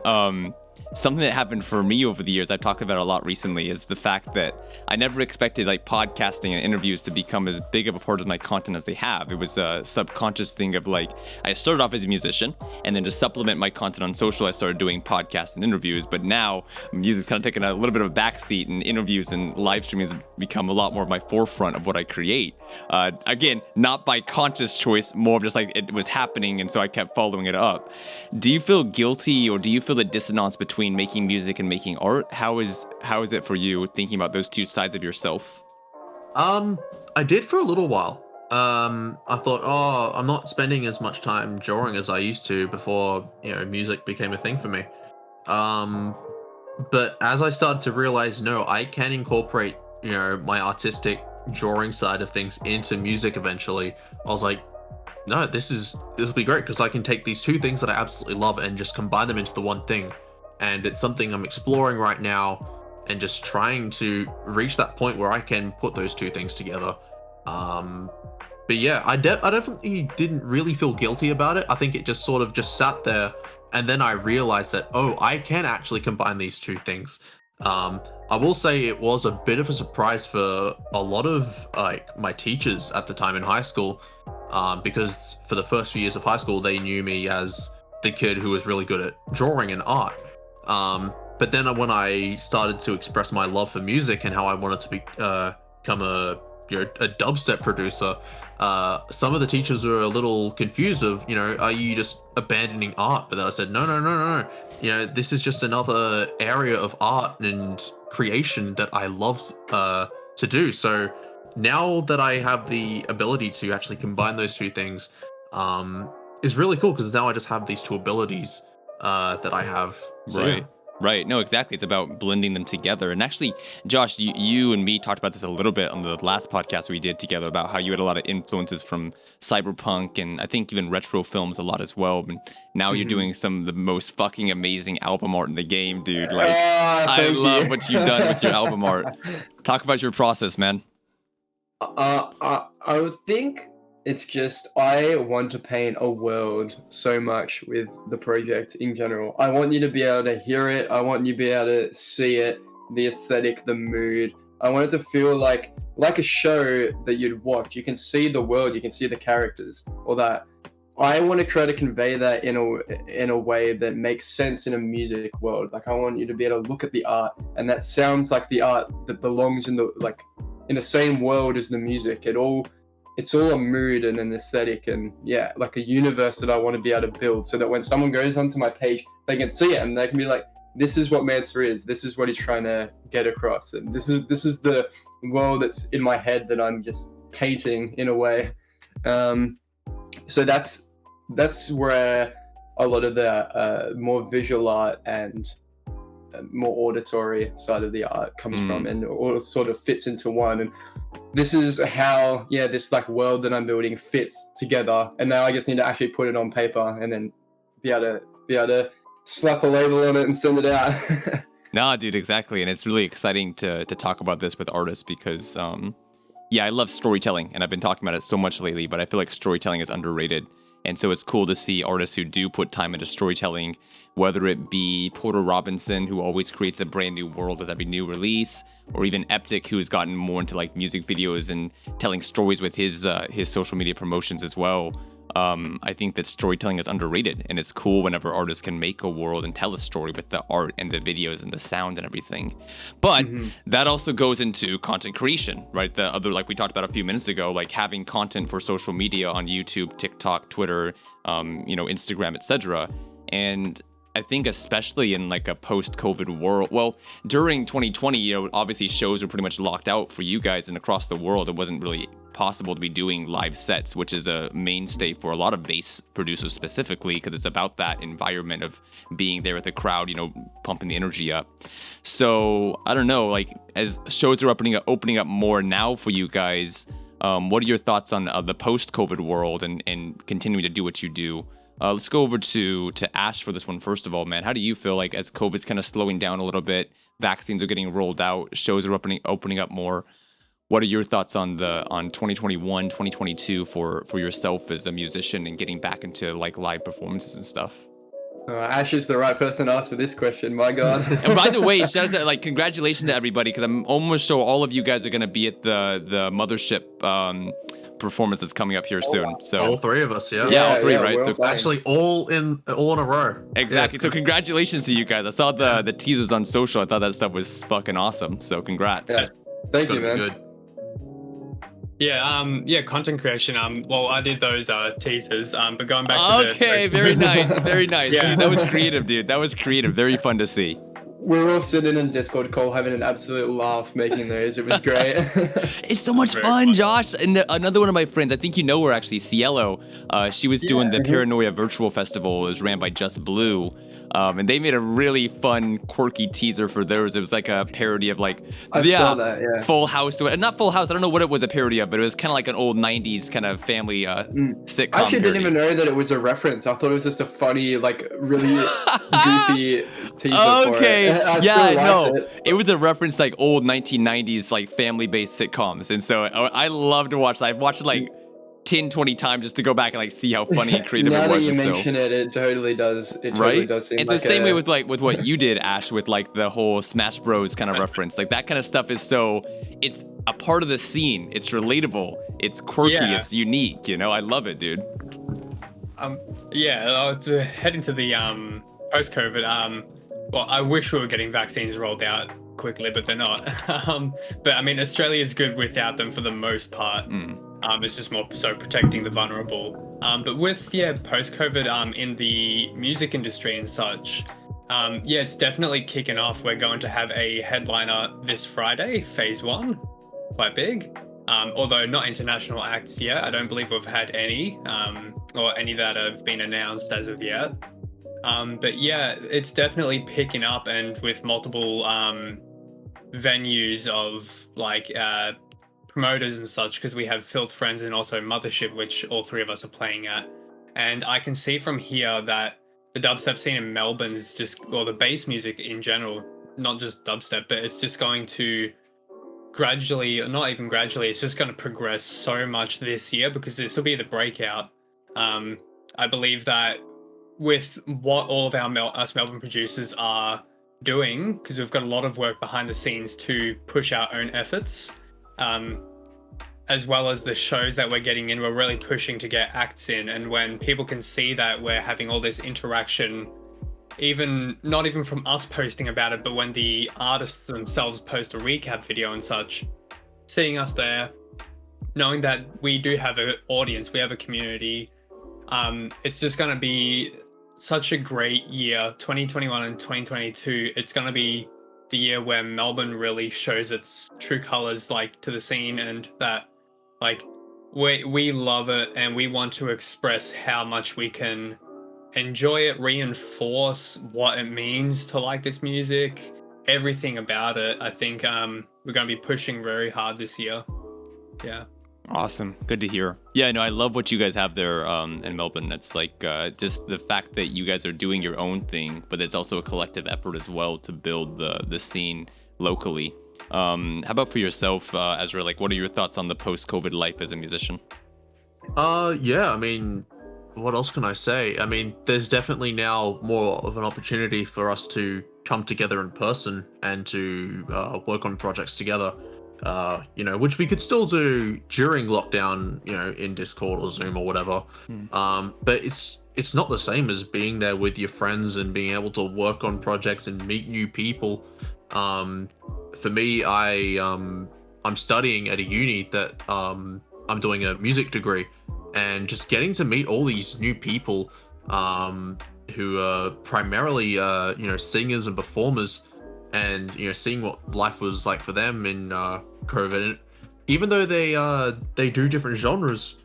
A: Something that happened for me over the years, I've talked about a lot recently, is the fact that I never expected like podcasting and interviews to become as big of a part of my content as they have. It was a subconscious thing of like, I started off as a musician, and then to supplement my content on social, I started doing podcasts and interviews. But now music's kind of taken a little bit of a backseat, and interviews and live streaming has become a lot more of my forefront of what I create. Again, not by conscious choice, more of just like it was happening, and so I kept following it up. Do you feel guilty, or do you feel the dissonance between making music and making art? How is it for you thinking about those two sides of yourself?
C: I did for a little while. I thought, I'm not spending as much time drawing as I used to before, music became a thing for me. But as I started to realize, no, I can incorporate, my artistic drawing side of things into music eventually, I was like, no, this will be great, because I can take these two things that I absolutely love and just combine them into the one thing. And it's something I'm exploring right now, and just trying to reach that point where I can put those two things together. But yeah, I definitely didn't really feel guilty about it. I think it just sort of just sat there, and then I realized that, I can actually combine these two things. I will say it was a bit of a surprise for a lot of like my teachers at the time in high school, because for the first few years of high school, they knew me as the kid who was really good at drawing and art. But then when I started to express my love for music and how I wanted to become a dubstep producer, some of the teachers were a little confused of, are you just abandoning art? But then I said, no. This is just another area of art and creation that I love to do. So now that I have the ability to actually combine those two things, is really cool, because now I just have these two abilities that I have. So,
A: Right.
C: yeah.
A: Right. No, exactly. It's about blending them together. And actually, Josh, you and me talked about this a little bit on the last podcast we did together, about how you had a lot of influences from cyberpunk and I think even retro films a lot as well. And now you're doing some of the most fucking amazing album art in the game, dude. Like, I love what you've done with your album art. Talk about your process, man.
D: I would think it's just, I want to paint a world so much with the project in general. I want you to be able to hear it. I want you to be able to see it, the aesthetic, the mood. I want it to feel like a show that you'd watch. You can see the world, you can see the characters, all that. I want to try to convey that in a way that makes sense in a music world. Like, I want you to be able to look at the art, and that sounds like the art that belongs in the same world as the music. It's all a mood and an aesthetic, and yeah, like a universe that I want to be able to build, so that when someone goes onto my page, they can see it and they can be like, this is what MANCER is, this is what he's trying to get across, and this is the world that's in my head that I'm just painting in a way. So that's where a lot of the more visual art and more auditory side of the art comes from, and all sort of fits into one. And this is how, this like world that I'm building fits together. And now I just need to actually put it on paper and then be able to slap a label on it and send it out.
A: Nah, dude, exactly. And it's really exciting to talk about this with artists, because, I love storytelling, and I've been talking about it so much lately, but I feel like storytelling is underrated. And so it's cool to see artists who do put time into storytelling, whether it be Porter Robinson, who always creates a brand new world with every new release, or even Ep4, who has gotten more into like music videos and telling stories with his social media promotions as well. I think that storytelling is underrated, and it's cool whenever artists can make a world and tell a story with the art and the videos and the sound and everything. But that also goes into content creation, right? The other, like we talked about a few minutes ago, like having content for social media on YouTube, TikTok, Twitter, Instagram, etc. And I think especially in like a post-COVID world, well, during 2020, obviously shows were pretty much locked out for you guys, and across the world, it wasn't really possible to be doing live sets, which is a mainstay for a lot of bass producers specifically, because it's about that environment of being there with the crowd, pumping the energy up. So I don't know, like as shows are opening up more now for you guys, what are your thoughts on the post-COVID world and continuing to do what you do? Let's go over to Ash for this one first of all, man. How do you feel like as COVID's kind of slowing down a little bit, vaccines are getting rolled out, shows are opening up more? What are your thoughts on 2021, 2022 for yourself as a musician and getting back into like live performances and stuff?
D: Ash is the right person to answer this question. My God.
A: And by the way, shout out, congratulations to everybody, because I'm almost sure all of you guys are going to be at the Mothership performance that's coming up here soon. So
C: all three of us, yeah.
A: Yeah, all three, right? So
C: actually, all in a row.
A: Exactly. So congratulations to you guys. I saw the teasers on social. I thought that stuff was fucking awesome. So congrats.
D: Yeah. Thank you, man.
C: Good.
B: Yeah, content creation. Well, I did those teasers. But going back to
A: very nice, very nice.
B: Yeah.
A: Dude, that was creative, dude. That was creative. Very fun to see.
D: We're all sitting in Discord call having an absolute laugh making those. It was great.
A: It's so much fun, Josh. And another one of my friends, I think you know her actually, Cielo. She was doing the Paranoia Virtual Festival. It was ran by Just Blue. And they made a really fun, quirky teaser for theirs. It was like a parody of like,
D: saw that, yeah.
A: Full House. Not Full House. I don't know what it was a parody of, but it was kind of like an old 90s kind of family sitcom
D: I actually
A: parody.
D: didn't even know that it was a reference. I thought it was just a funny, like really goofy teaser for it.
A: It was a reference to like old 1990s like family-based sitcoms. And so I love to watch that. I've watched it like 10, 20 times just to go back and like see how funny and creative
D: now
A: it was.
D: Now that you mention it, it totally does. It totally does seem
A: and
D: like
A: so same way with what you did, Ash, with like the whole Smash Bros kind of reference. Like that kind of stuff is it's a part of the scene. It's relatable. It's quirky.
B: Yeah.
A: It's unique. I love it, dude.
B: To head into the post-COVID. Well, I wish we were getting vaccines rolled out quickly, but they're not. But I mean, Australia is good without them for the most part. It's just more so protecting the vulnerable. But with post-COVID in the music industry and such, it's definitely kicking off. We're going to have a headliner this Friday, Phase 1, quite big. Although not international acts yet. I don't believe we've had any, or any that have been announced as of yet. But yeah, it's definitely picking up, and with multiple venues of like promoters and such, because we have Filth Friends and also Mothership, which all three of us are playing at. And I can see from here that the dubstep scene in Melbourne's or the bass music in general, not just dubstep, but it's just going to gradually, not even gradually, it's just going to progress so much this year, because this will be the breakout. I believe that with what all of us Melbourne producers are doing, because we've got a lot of work behind the scenes to push our own efforts, as well as the shows that we're getting in, we're really pushing to get acts in. And when people can see that we're having all this interaction, not even from us posting about it, but when the artists themselves post a recap video and such, seeing us there, knowing that we do have an audience, we have a community, it's just going to be such a great year. 2021 and 2022, it's going to be the year where Melbourne really shows its true colors, like to the scene, and that like we love it, and we want to express how much we can enjoy it, reinforce what it means to like this music, everything about it. I think we're going to be pushing very hard this year. Yeah.
A: Awesome. Good to hear. Yeah, no, I love what you guys have there in Melbourne. It's like just the fact that you guys are doing your own thing, but it's also a collective effort as well to build the scene locally. How about for yourself, Ezra? Like, what are your thoughts on the post-COVID life as a musician?
C: Yeah, I mean, what else can I say? I mean, there's definitely now more of an opportunity for us to come together in person and to work on projects together. Which we could still do during lockdown, in Discord or Zoom or whatever. But it's not the same as being there with your friends and being able to work on projects and meet new people. For me, I'm studying at a uni that I'm doing a music degree, and just getting to meet all these new people who are primarily singers and performers, and seeing what life was like for them in COVID. Even though they do different genres,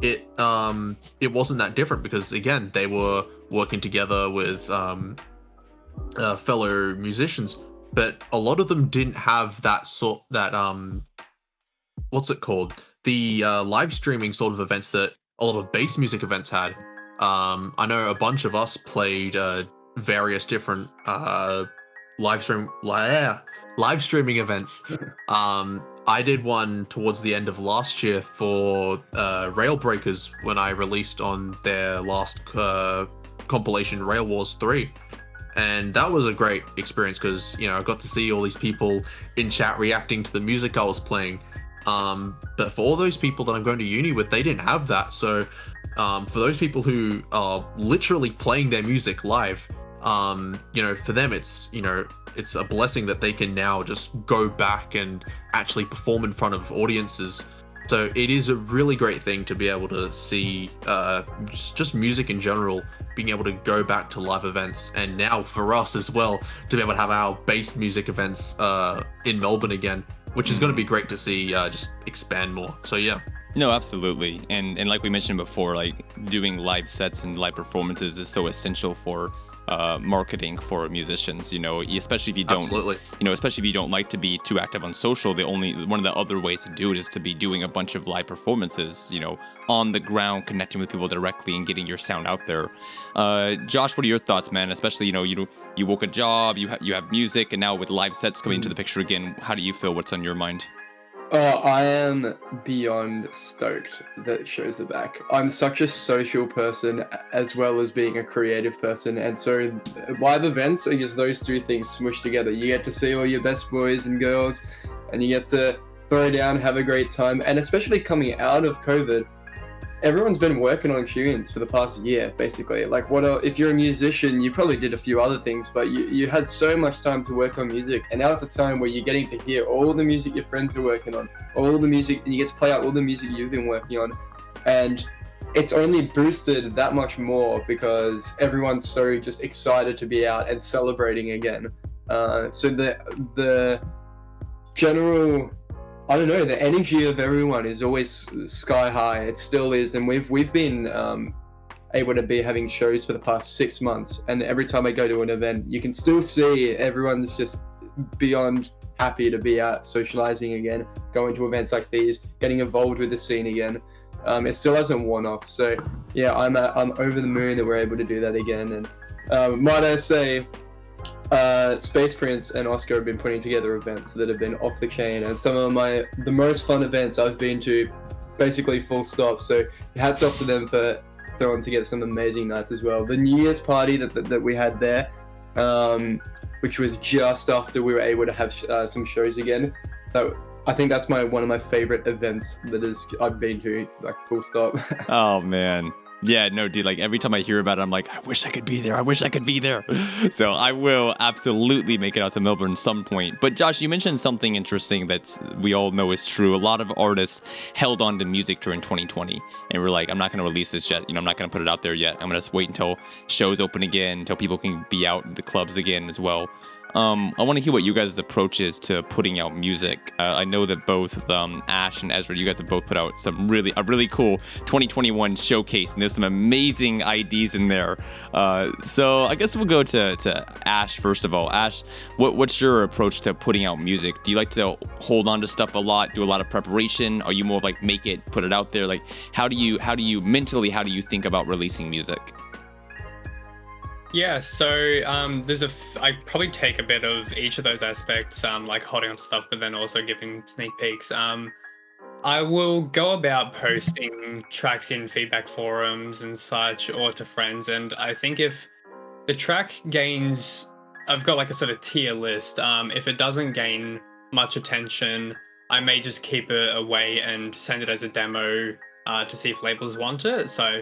C: it wasn't that different, because again, they were working together with fellow musicians, but a lot of them didn't have that what's it called, the live streaming sort of events that a lot of bass music events had. I know a bunch of us played various different live streaming events. I did one towards the end of last year for Railbreakers, when I released on their last compilation, Rail Wars 3. And that was a great experience, because I got to see all these people in chat reacting to the music I was playing. But for all those people that I'm going to uni with, they didn't have that. So for those people who are literally playing their music live, for them it's a blessing that they can now just go back and actually perform in front of audiences. So it is a really great thing to be able to see just music in general, being able to go back to live events, and now for us as well to be able to have our bass music events in Melbourne again, which is going to be great to see just expand more. So yeah.
A: No, absolutely. And like we mentioned before, like doing live sets and live performances is so essential for marketing for musicians, especially if you don't,
C: Absolutely.
A: Especially if you don't like to be too active on social. One of the other ways to do it is to be doing a bunch of live performances, on the ground, connecting with people directly and getting your sound out there. Josh, what are your thoughts, man? Especially, you work a job, you have music, and now with live sets coming into the picture again, how do you feel? What's on your mind?
D: I am beyond stoked that shows are back. I'm such a social person as well as being a creative person, and so live events are just those two things smushed together. You get to see all your best boys and girls, and you get to throw down, have a great time, and especially coming out of COVID, everyone's been working on tunes for the past year, basically. Like, if you're a musician, you probably did a few other things, but you had so much time to work on music, and now it's a time where you're getting to hear all the music your friends are working on, all the music, and you get to play out all the music you've been working on, and it's only boosted that much more because everyone's so just excited to be out and celebrating again. So the general, I don't know, the energy of everyone is always sky high. It still is, and we've been able to be having shows for the past 6 months, and every time I go to an event, you can still see everyone's just beyond happy to be out socializing again, going to events like these, getting involved with the scene again. It still hasn't worn off, so yeah, I'm over the moon that we're able to do that again. And might I say, Space Prince and Oscar have been putting together events that have been off the chain, and some of the most fun events I've been to, basically full stop. So hats off to them for throwing together some amazing nights as well. The New Year's party that we had there, which was just after we were able to have some shows again. So I think that's one of my favorite events I've been to, like, full stop.
A: Oh man. Yeah, no, dude, like every time I hear about it, I'm like, I wish I could be there. I wish I could be there. So I will absolutely make it out to Melbourne some point. But Josh, you mentioned something interesting that we all know is true. A lot of artists held on to music during 2020 and we're like, I'm not going to release this yet. I'm not going to put it out there yet. I'm going to wait until shows open again, until people can be out in the clubs again as well. I want to hear what you guys' approach is to putting out music. I know that both Ash and Ezra, you guys have both put out a really cool 2021 showcase, and there's some amazing IDs in there. So I guess we'll go to Ash first of all. Ash, what's your approach to putting out music? Do you like to hold on to stuff a lot, do a lot of preparation? Are you more of like make it, put it out there? Like how do you think about releasing music?
B: Yeah, so I probably take a bit of each of those aspects, like holding on to stuff, but then also giving sneak peeks. I will go about posting tracks in feedback forums and such, or to friends. And I think if the track gains, I've got like a sort of tier list. If it doesn't gain much attention, I may just keep it away and send it as a demo to see if labels want it. So,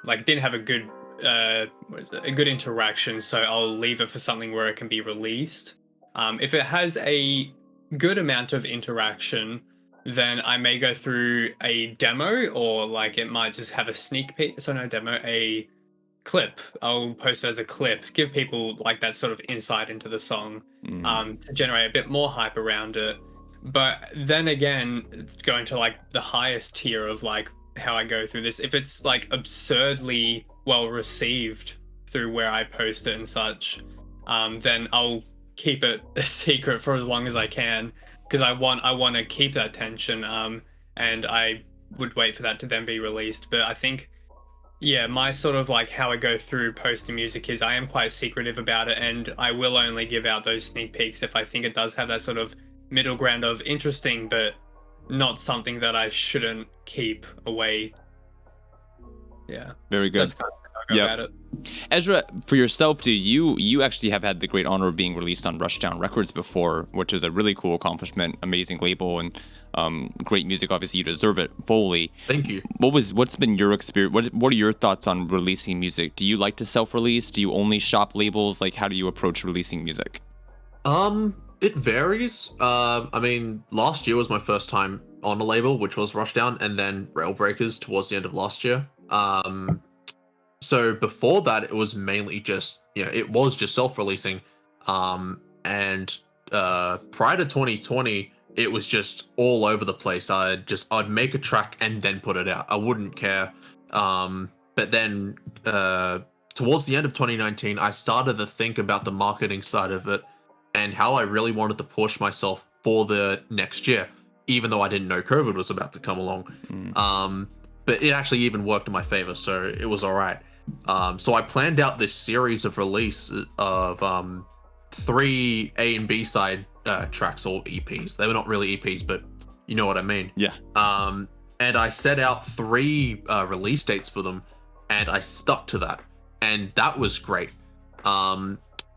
B: like, didn't have a good, a good interaction. So I'll leave it for something where it can be released. If it has a good amount of interaction, then I may go through a demo, or like it might just have a sneak peek. So no demo, a clip. I'll post it as a clip, give people like that sort of insight into the song, to generate a bit more hype around it. But then again, it's going to like the highest tier of like how I go through this. If it's like absurdly well received through where I post it and such, then I'll keep it a secret for as long as I can, because I want to keep that tension, and I would wait for that to then be released. But I think, yeah, my sort of like how I go through posting music is I am quite secretive about it, and I will only give out those sneak peeks if I think it does have that sort of middle ground of interesting, but not something that I shouldn't keep away. Yeah.
A: Very good.
B: So that's kind of how I go about it.
A: Ezra, for yourself, you actually have had the great honor of being released on Rushdown Records before, which is a really cool accomplishment, amazing label, and great music. Obviously, you deserve it fully.
C: Thank you.
A: What's been your experience? What are your thoughts on releasing music? Do you like to self-release? Do you only shop labels? Like, how do you approach releasing music?
C: It varies. I mean, last year was my first time on a label, which was Rushdown, and then Railbreakers towards the end of last year. So before that, it was mainly just, it was just self-releasing. And prior to 2020, it was just all over the place. I'd make a track and then put it out. I wouldn't care. But then towards the end of 2019, I started to think about the marketing side of it and how I really wanted to push myself for the next year, even though I didn't know COVID was about to come along. But it actually even worked in my favor, so it was all right. So I planned out this series of release of 3 A and B side tracks, or EPs. They were not really EPs, but you know what I mean.
A: Yeah.
C: And I set out 3 release dates for them, and I stuck to that, and that was great.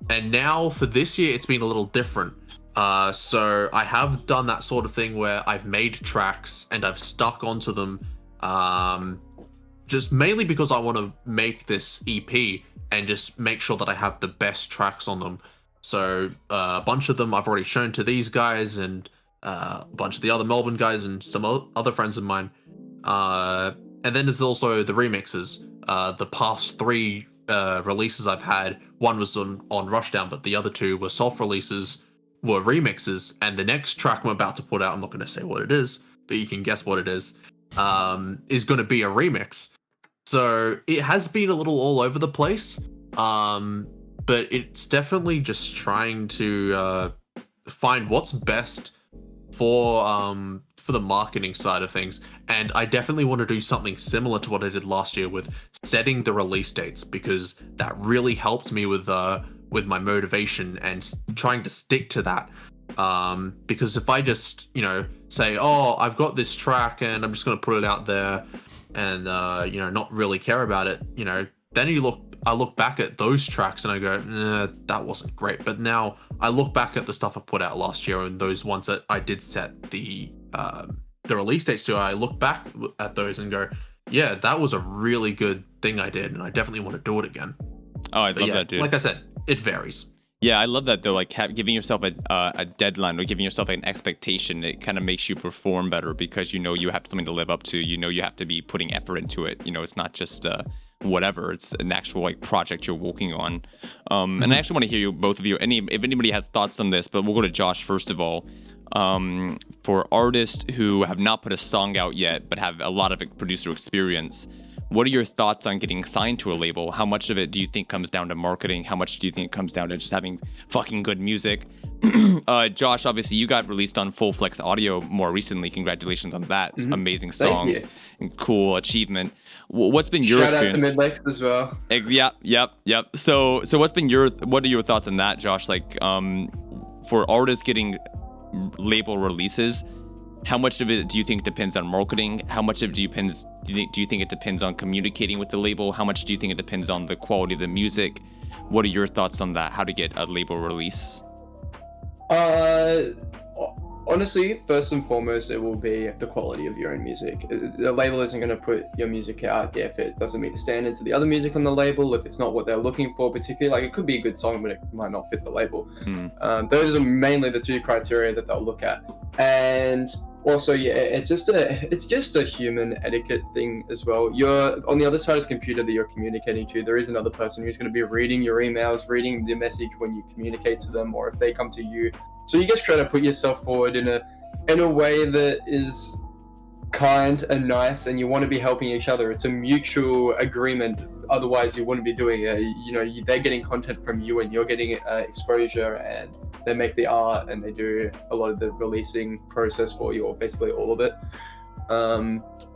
C: And now for this year, it's been a little different. So I have done that sort of thing where I've made tracks and I've stuck onto them, just mainly because I want to make this EP and just make sure that I have the best tracks on them. So a bunch of them I've already shown to these guys, and a bunch of the other Melbourne guys and some other friends of mine. And then there's also the remixes. The past 3 releases I've had, one was on Rushdown, but the other 2 were self-releases, were remixes. And the next track I'm about to put out, I'm not going to say what it is, but you can guess what it is going to be a remix. So it has been a little all over the place, but it's definitely just trying to find what's best for the marketing side of things. And I definitely want to do something similar to what I did last year with setting the release dates, because that really helped me with my motivation and trying to stick to that. Because if I just, say, oh, I've got this track and I'm just going to put it out there and, not really care about it, then I look back at those tracks and I go, that wasn't great. But now I look back at the stuff I put out last year and those ones that I did set the release dates to, I look back at those and go, yeah, that was a really good thing I did, and I definitely want to do it again.
A: Oh, I love that, dude.
C: Like I said, it varies.
A: Yeah, I love that though. Like giving yourself a deadline or giving yourself an expectation, it kind of makes you perform better, because you have something to live up to. You have to be putting effort into it. It's not just whatever. It's an actual like project you're working on. And I actually want to hear both of you. If anybody has thoughts on this, but we'll go to Josh first of all. For artists who have not put a song out yet but have a lot of producer experience, what are your thoughts on getting signed to a label? How much of it do you think comes down to marketing? How much do you think comes down to just having fucking good music? Josh, obviously you got released on Full Flex Audio more recently. Congratulations on that. Amazing song.
D: Thank you.
A: And cool achievement. What's been your experience?
D: Shout out to Midlex as well.
A: Yep. So what are your thoughts on that, Josh? Like, for artists getting label releases, how much of it do you think depends on marketing? How much of it do you think it depends on communicating with the label? How much do you think it depends on the quality of the music? What are your thoughts on that? How to get a label release?
D: Honestly, first and foremost, it will be the quality of your own music. The label isn't going to put your music out if it doesn't meet the standards of the other music on the label, if it's not what they're looking for particularly. Like, it could be a good song, but it might not fit the label. Those are mainly the two criteria that they'll look at. And also, yeah, it's just a human etiquette thing as well. You're on the other side of the computer that you're communicating to. There is another person who's going to be reading your emails, reading the message when you communicate to them, or if they come to you. So you just try to put yourself forward in a way that is kind and nice, and you want to be helping each other. It's a mutual agreement. Otherwise, you wouldn't be doing it. They're getting content from you, and you're getting exposure, and they make the art, and they do a lot of the releasing process for you, or basically all of it.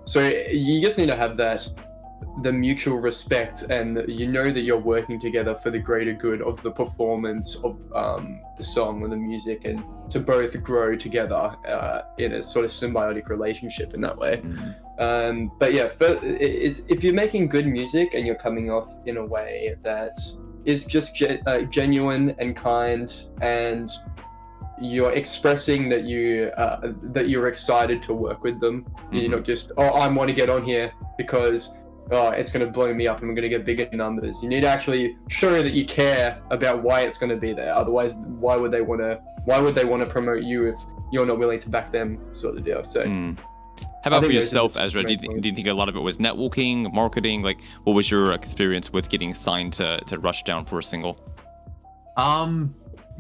D: So you just need to have the mutual respect, and that you're working together for the greater good of the performance of the song or the music, and to both grow together in a sort of symbiotic relationship in that way. But yeah, if you're making good music and you're coming off in a way that is just genuine and kind, and you're expressing that you're excited to work with them. You're not just, I want to get on here because it's going to blow me up and I'm going to get bigger numbers. You need to actually show that you care about why it's going to be there. Otherwise, why would they want to promote you if you're not willing to back them, sort of deal? So
A: how about for yourself, Ezra? Do you think a lot of it was networking, marketing? Like, what was your experience with getting signed to Rushdown for a single?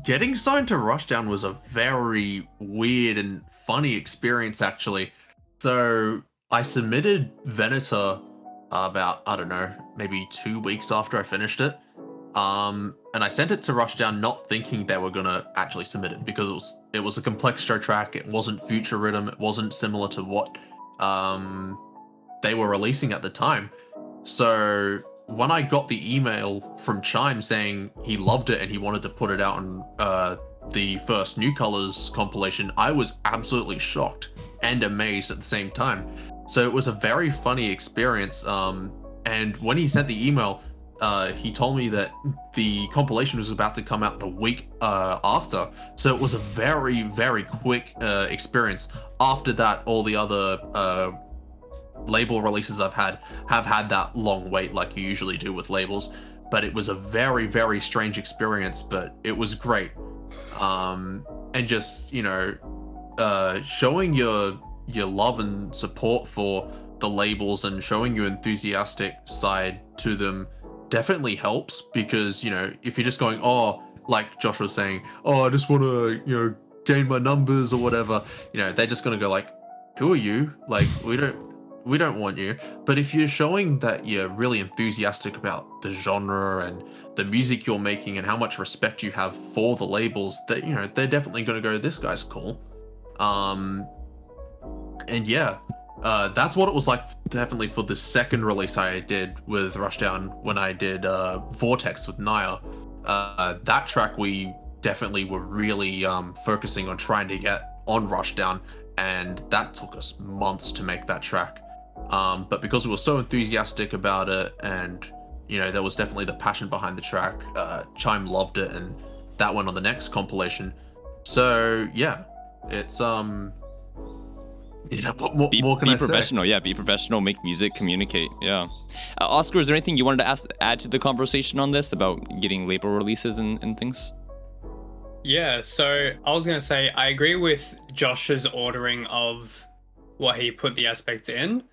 C: Getting signed to Rushdown was a very weird and funny experience, actually. So I submitted Venator about, I don't know, maybe 2 weeks after I finished it. And I sent it to Rushdown not thinking they were gonna actually submit it, because it was a Complextro track. It wasn't future rhythm. It wasn't similar to what they were releasing at the time. So when I got the email from Chime saying he loved it and he wanted to put it out on the first New Colors compilation, I was absolutely shocked and amazed at the same time. So it was a very funny experience. And when he sent the email, he told me that the compilation was about to come out the week after. So it was a very, very quick experience. After that, all the other label releases I've had have had that long wait like you usually do with labels. But it was a very, very strange experience, but it was great. And just, showing your love and support for the labels and showing your enthusiastic side to them definitely helps, because if you're just going, like Josh was saying, I just want to gain my numbers or whatever, they're just gonna go like, who are you? Like, we don't want you. But if you're showing that you're really enthusiastic about the genre and the music you're making and how much respect you have for the labels, that they're definitely gonna go, this guy's cool. And yeah, that's what it was like definitely for the second release I did with Rushdown, when I did Vortex with Naya. That track we definitely were really focusing on trying to get on Rushdown, and that took us months to make that track. But because we were so enthusiastic about it, and there was definitely the passion behind the track, Chime loved it, and that went on the next compilation. So yeah, it's what more can I say?
A: Be professional, yeah. Be professional, make music, communicate, yeah. Oscar, is there anything you wanted to add to the conversation on this about getting label releases and things?
B: Yeah, so I was going to say, I agree with Josh's ordering of what he put the aspects in.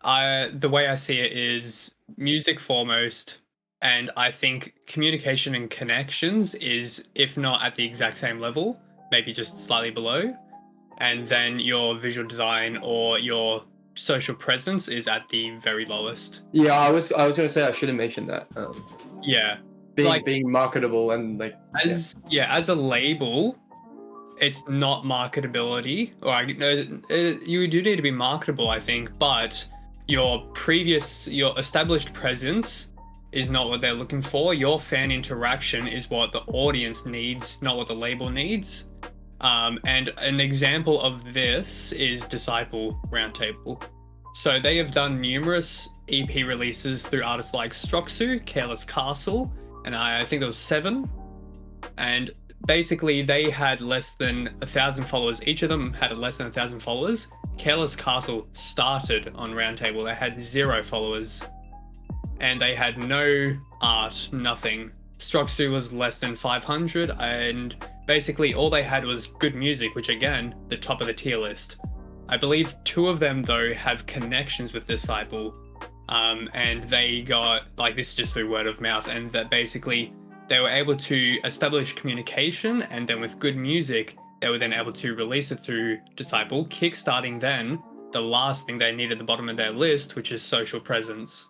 B: The way I see it is music foremost, and I think communication and connections is, if not at the exact same level, maybe just slightly below. And then your visual design or your social presence is at the very lowest.
D: Yeah, I was going to say I should have mentioned that.
B: Yeah.
D: Being marketable and like
B: as a label, it's not marketability, or you do need to be marketable, I think, but your established presence is not what they're looking for. Your fan interaction is what the audience needs, not what the label needs. And an example of this is Disciple Roundtable. So they have done numerous EP releases through artists like Stroxu, Careless Castle, and I think there was 7. And basically they had less than 1,000 followers. Each of them had less than 1,000 followers. Careless Castle started on Roundtable. They had 0 followers. And they had no art, nothing. Stroxu was less than 500, and basically all they had was good music, which again, the top of the tier list. I believe 2 of them though have connections with Disciple, and they got, like, this is just through word of mouth, and that basically they were able to establish communication, and then with good music, they were then able to release it through Disciple, kickstarting then the last thing they need at the bottom of their list, which is social presence.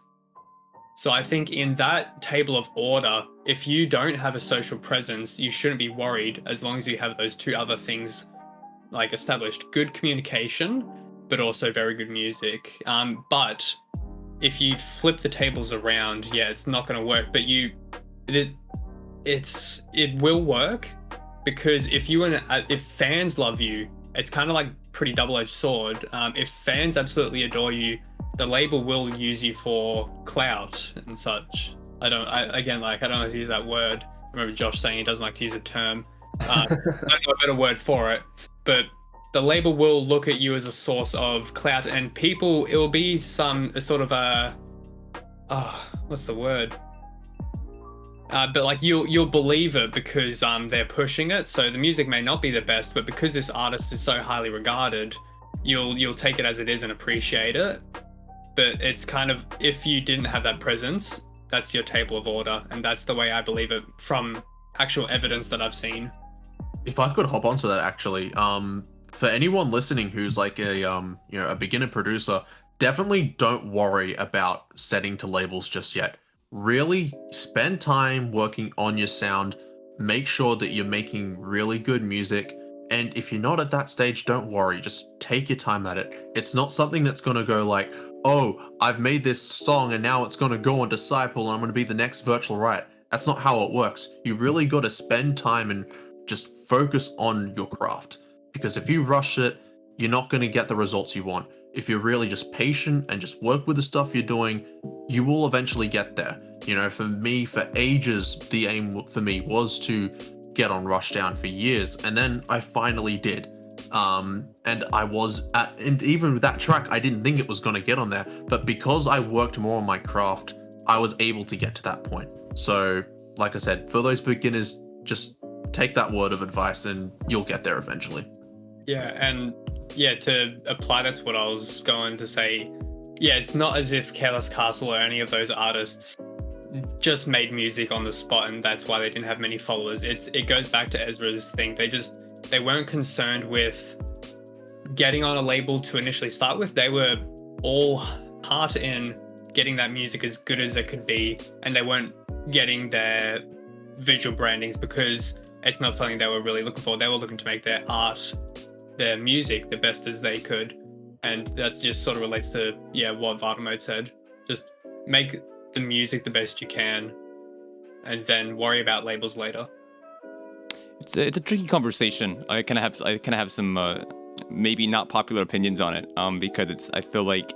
B: So I think in that table of order, if you don't have a social presence, you shouldn't be worried as long as you have those 2 other things like established. Good communication, but also very good music. But if you flip the tables around, yeah, it's not going to work. But it will work, because if fans love you, it's kind of like pretty double-edged sword. If fans absolutely adore you, the label will use you for clout and such. I don't like to use that word. I remember Josh saying he doesn't like to use a term. I don't know a better word for it, but the label will look at you as a source of clout, and people, it will be some sort of what's the word? But like you'll believe it because they're pushing it. So the music may not be the best, but because this artist is so highly regarded, you'll take it as it is and appreciate it. But it's kind of, if you didn't have that presence, that's your table of order, and that's the way I believe it from actual evidence that I've seen.
C: If I could hop onto that, actually, for anyone listening who's like a beginner producer, definitely don't worry about setting to labels just yet. Really spend time working on your sound. Make sure that you're making really good music. And if you're not at that stage, don't worry. Just take your time at it. It's not something that's going to go like, oh, I've made this song and now it's going to go on Disciple and I'm going to be the next Virtual Riot. That's not how it works. You really got to spend time and just focus on your craft. Because if you rush it, you're not going to get the results you want. If you're really just patient and just work with the stuff you're doing, you will eventually get there. You know, for me, for ages, the aim for me was to get on Rushdown for years, and then I finally did. And I was and even with that track, I didn't think it was going to get on there, but because I worked more on my craft, I was able to get to that point. So, like I said, for those beginners, just take that word of advice and you'll get there eventually.
B: Yeah, and yeah, to apply that to what I was going to say, yeah, it's not as if Careless Castle or any of those artists just made music on the spot and that's why they didn't have many followers. It goes back to Ezra's thing. They weren't concerned with getting on a label to initially start with. They were all heart in getting that music as good as it could be, and they weren't getting their visual brandings because it's not something they were really looking for. They were looking to make their art, their music, the best as they could. And that just sort of relates to, yeah, what Vartamode said. Just make the music the best you can and then worry about labels later.
A: It's a tricky conversation. I kind of have some maybe not popular opinions on it, because I feel like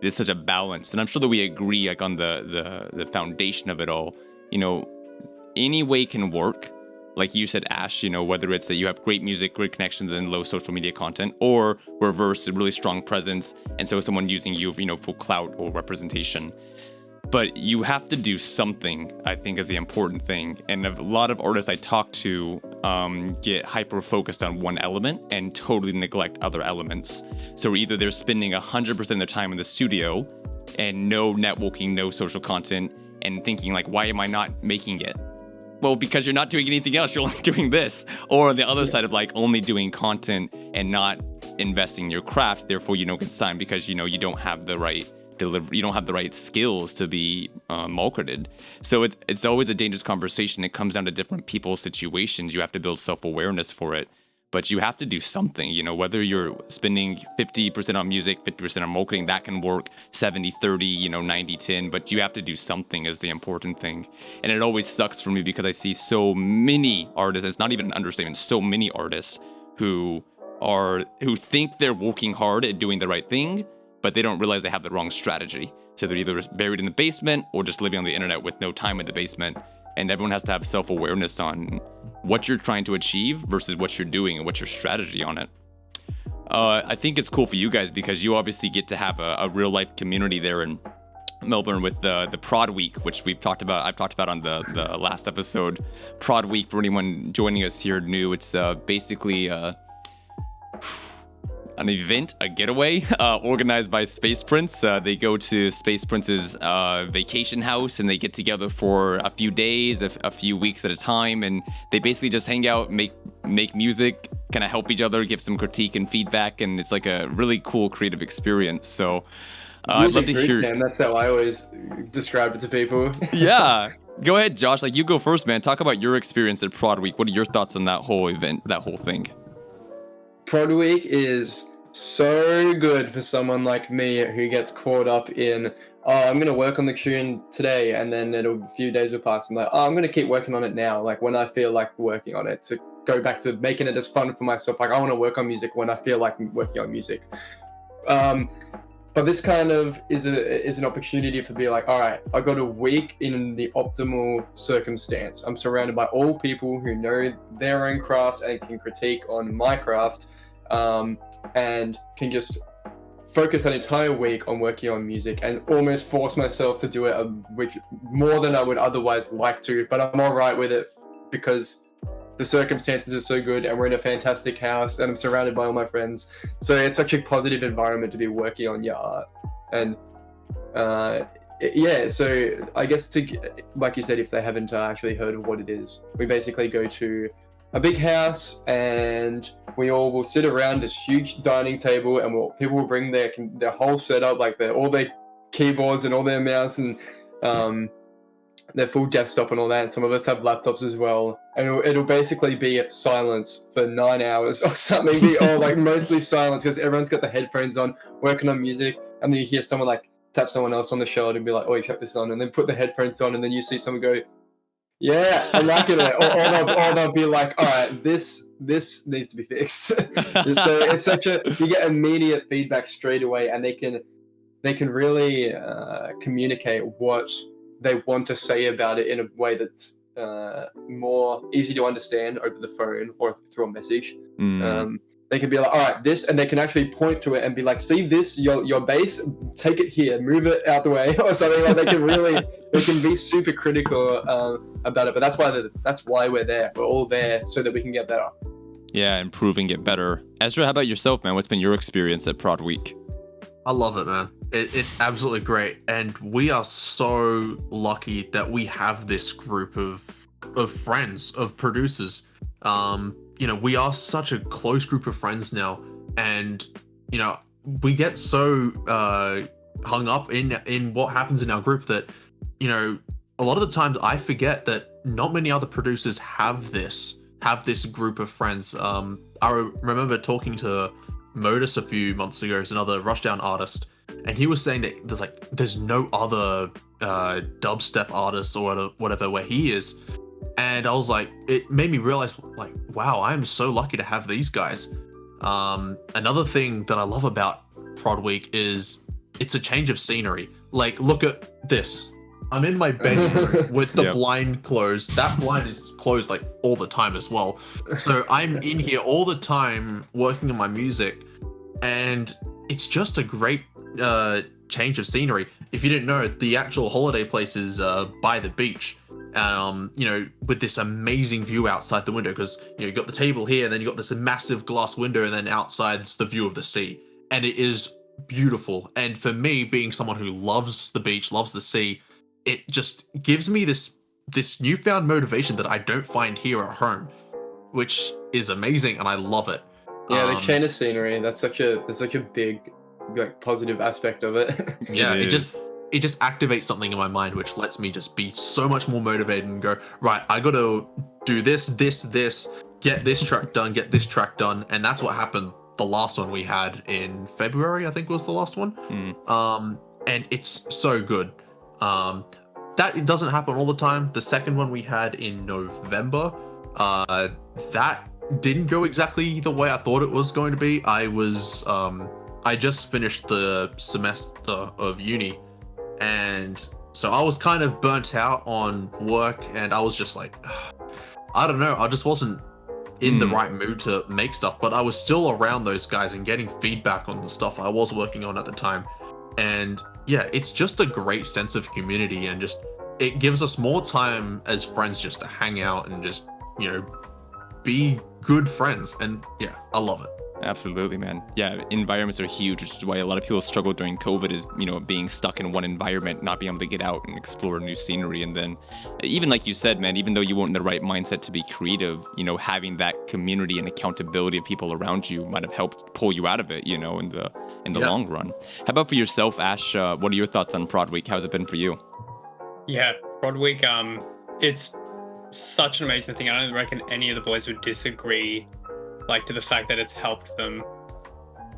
A: there's such a balance, and I'm sure that we agree like on the foundation of it all. You know, any way can work. Like you said, Ash, you know, whether it's that you have great music, great connections, and low social media content, or reverse, a really strong presence, and so someone using you, you know, for clout or representation. But you have to do something, I think, is the important thing. And a lot of artists I talk to get hyper-focused on one element and totally neglect other elements. So either they're spending 100% of their time in the studio and no networking, no social content, and thinking like, why am I not making it? Well, because you're not doing anything else, you're only doing this. Or on the other side of like only doing content and not investing in your craft, therefore you don't get signed because, you know, you don't have the right you don't have the right skills to be marketed. So it's always a dangerous conversation. It comes down to different people's situations. You have to build self-awareness for it, but you have to do something, you know, whether you're spending 50% on music, 50% on marketing, that can work 70-30, you know, 90-10, but you have to do something is the important thing. And it always sucks for me because I see so many artists, it's not even an understatement, so many artists who think they're working hard at doing the right thing, but they don't realize they have the wrong strategy. So they're either buried in the basement or just living on the internet with no time in the basement. And everyone has to have self-awareness on what you're trying to achieve versus what you're doing and what's your strategy on it. I think it's cool for you guys because you obviously get to have a real life community there in Melbourne with the Prod Week, which I've talked about on the last episode. Prod Week, for anyone joining us here new, it's basically an event, a getaway, organized by Space Prince. They go to Space Prince's vacation house and they get together for a few days, a few weeks at a time, and they basically just hang out, make music, kind of help each other, give some critique and feedback, and it's like a really cool creative experience. So I'd love to hear.
D: Man, that's how I always describe it to people.
A: Yeah. Go ahead, Josh. Like, you go first, man. Talk about your experience at Prod Week. What are your thoughts on that whole event, that whole thing?
D: Prod Week is so good for someone like me who gets caught up in, I'm going to work on the tune today, and then a few days will pass. I'm like, I'm going to keep working on it now. Like, when I feel like working on it, to go back to making it as fun for myself. Like, I want to work on music when I feel like working on music. But this kind of is an opportunity for be like, all right, I got a week in the optimal circumstance. I'm surrounded by all people who know their own craft and can critique on my craft, and can just focus an entire week on working on music and almost force myself to do it, which more than I would otherwise like to. But I'm all right with it because the circumstances are so good and we're in a fantastic house and I'm surrounded by all my friends. So it's such a positive environment to be working on your art. And yeah, so I guess like you said, if they haven't actually heard of what it is, we basically go to a big house and we all will sit around this huge dining table and people will bring their whole setup, like all their keyboards and all their mouse and their full desktop and all that, and some of us have laptops as well, and it'll basically be silence for 9 hours or something, or like mostly silence because everyone's got the headphones on working on music, and then you hear someone like tap someone else on the shoulder and be like, oh, you check this on, and then put the headphones on, and then you see someone go, yeah, I'm liking it, or they'll be like, all right, this needs to be fixed. So it's you get immediate feedback straight away, and they can really communicate what they want to say about it in a way that's more easy to understand over the phone or through a message. They can be like, all right, this, and they can actually point to it and be like, see this, your bass, take it here, move it out the way, or something. Like they can be super critical about it. But that's why we're there. We're all there so that we can get better.
A: Yeah, improve and get better. Ezra, how about yourself, man? What's been your experience at Prod Week?
C: I love it, man. It's absolutely great, and we are so lucky that we have this group of friends, of producers. We are such a close group of friends now, and we get so hung up in what happens in our group that a lot of the times I forget that not many other producers have this group of friends. I remember talking to Modus a few months ago, who's another Rushdown artist, and he was saying that there's no other dubstep artist or whatever where he is, and I was like, it made me realize, like, wow, I am so lucky to have these guys. Another thing that I love about Prod Week is it's a change of scenery. Like, look at this. I'm in my bedroom with the blind closed. That blind is closed like all the time as well. So I'm in here all the time working on my music, and it's just a great change of scenery. If you didn't know, the actual holiday place is by the beach. With this amazing view outside the window, because you got the table here, and then you got this massive glass window, and then outside's the view of the sea, and it is beautiful. And for me, being someone who loves the beach, loves the sea, it just gives me this newfound motivation that I don't find here at home, which is amazing, and I love it.
D: Yeah, the change of scenery, that's such a big, like, positive aspect of it.
C: Yeah, it just activates something in my mind, which lets me just be so much more motivated and go, right, I gotta do this, get this track done, and that's what happened. The last one we had in February, I think, was the last one. And it's so good. That it doesn't happen all the time. The second one we had in November, that didn't go exactly the way I thought it was going to be. I just finished the semester of uni, and so I was kind of burnt out on work, and I was just like, I don't know, I just wasn't in the right mood to make stuff, but I was still around those guys and getting feedback on the stuff I was working on at the time. And yeah, it's just a great sense of community, and just it gives us more time as friends just to hang out and just, be good friends. And yeah, I love it.
A: Absolutely, man. Yeah, environments are huge, which is why a lot of people struggle during COVID is, being stuck in one environment, not being able to get out and explore new scenery. And then even like you said, man, even though you weren't in the right mindset to be creative, having that community and accountability of people around you might have helped pull you out of it, in the long run. How about for yourself, Ash? What are your thoughts on Prod Week? How's it been for you?
B: Yeah, Prod Week, it's such an amazing thing. I don't reckon any of the boys would disagree to the fact that it's helped them.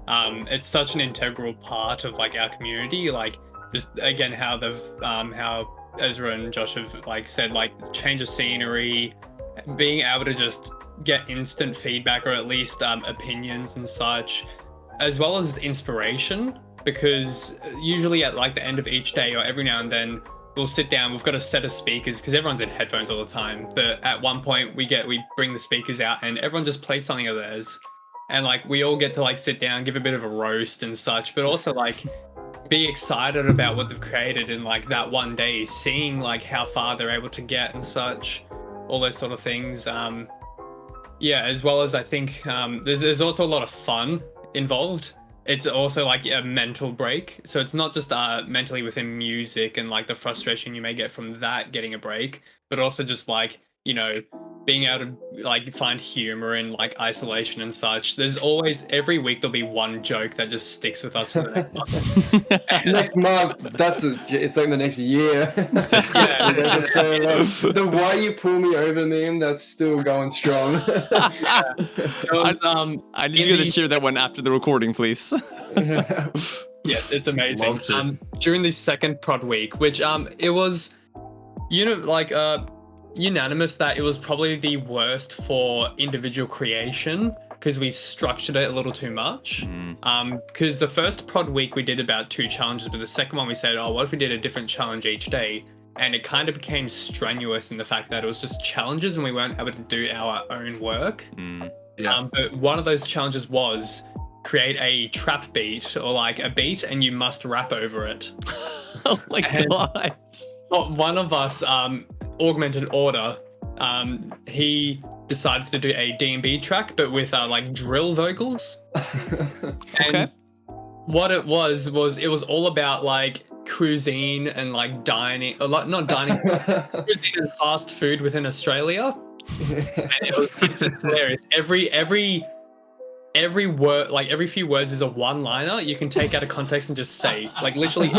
B: It's such an integral part of our community. Just again how they've how Ezra and Josh have said change of scenery, being able to just get instant feedback, or at least opinions and such, as well as inspiration, because usually at the end of each day, or every now and then, we'll sit down, we've got a set of speakers, because everyone's in headphones all the time, but at one point we bring the speakers out and everyone just plays something of theirs, and we all get to sit down, give a bit of a roast and such, but also be excited about what they've created in that one day, seeing how far they're able to get and such, all those sort of things. As well as I think there's also a lot of fun involved. It's also a mental break. So it's not just mentally within music and the frustration you may get from that getting a break, but also just being able to find humor in isolation and such. There's always, every week there'll be one joke that just sticks with us for the next month.
D: Next month, it's the next year.
B: Yeah.
D: So the "why you pull me over" meme, that's still going strong.
A: I need you to share that one after the recording, please.
B: Yes, it's amazing.
C: Love to.
B: During the second Prod Week, which it was, unanimous that it was probably the worst for individual creation, because we structured it a little too much. Because the first Prod Week we did about 2 challenges, but the second one we said, what if we did a different challenge each day? And it kind of became strenuous in the fact that it was just challenges and we weren't able to do our own work. But one of those challenges was create a trap beat, or a beat, and you must rap over it.
A: Oh my god.
B: One of us, Augmented Order, he decided to do a D&B track, but with drill vocals.
A: Okay.
B: And what it was it was all about cuisine and dining, or not dining, cuisine and fast food within Australia. And it's hilarious. Every word, every few words is a one-liner you can take out of context and just say, literally.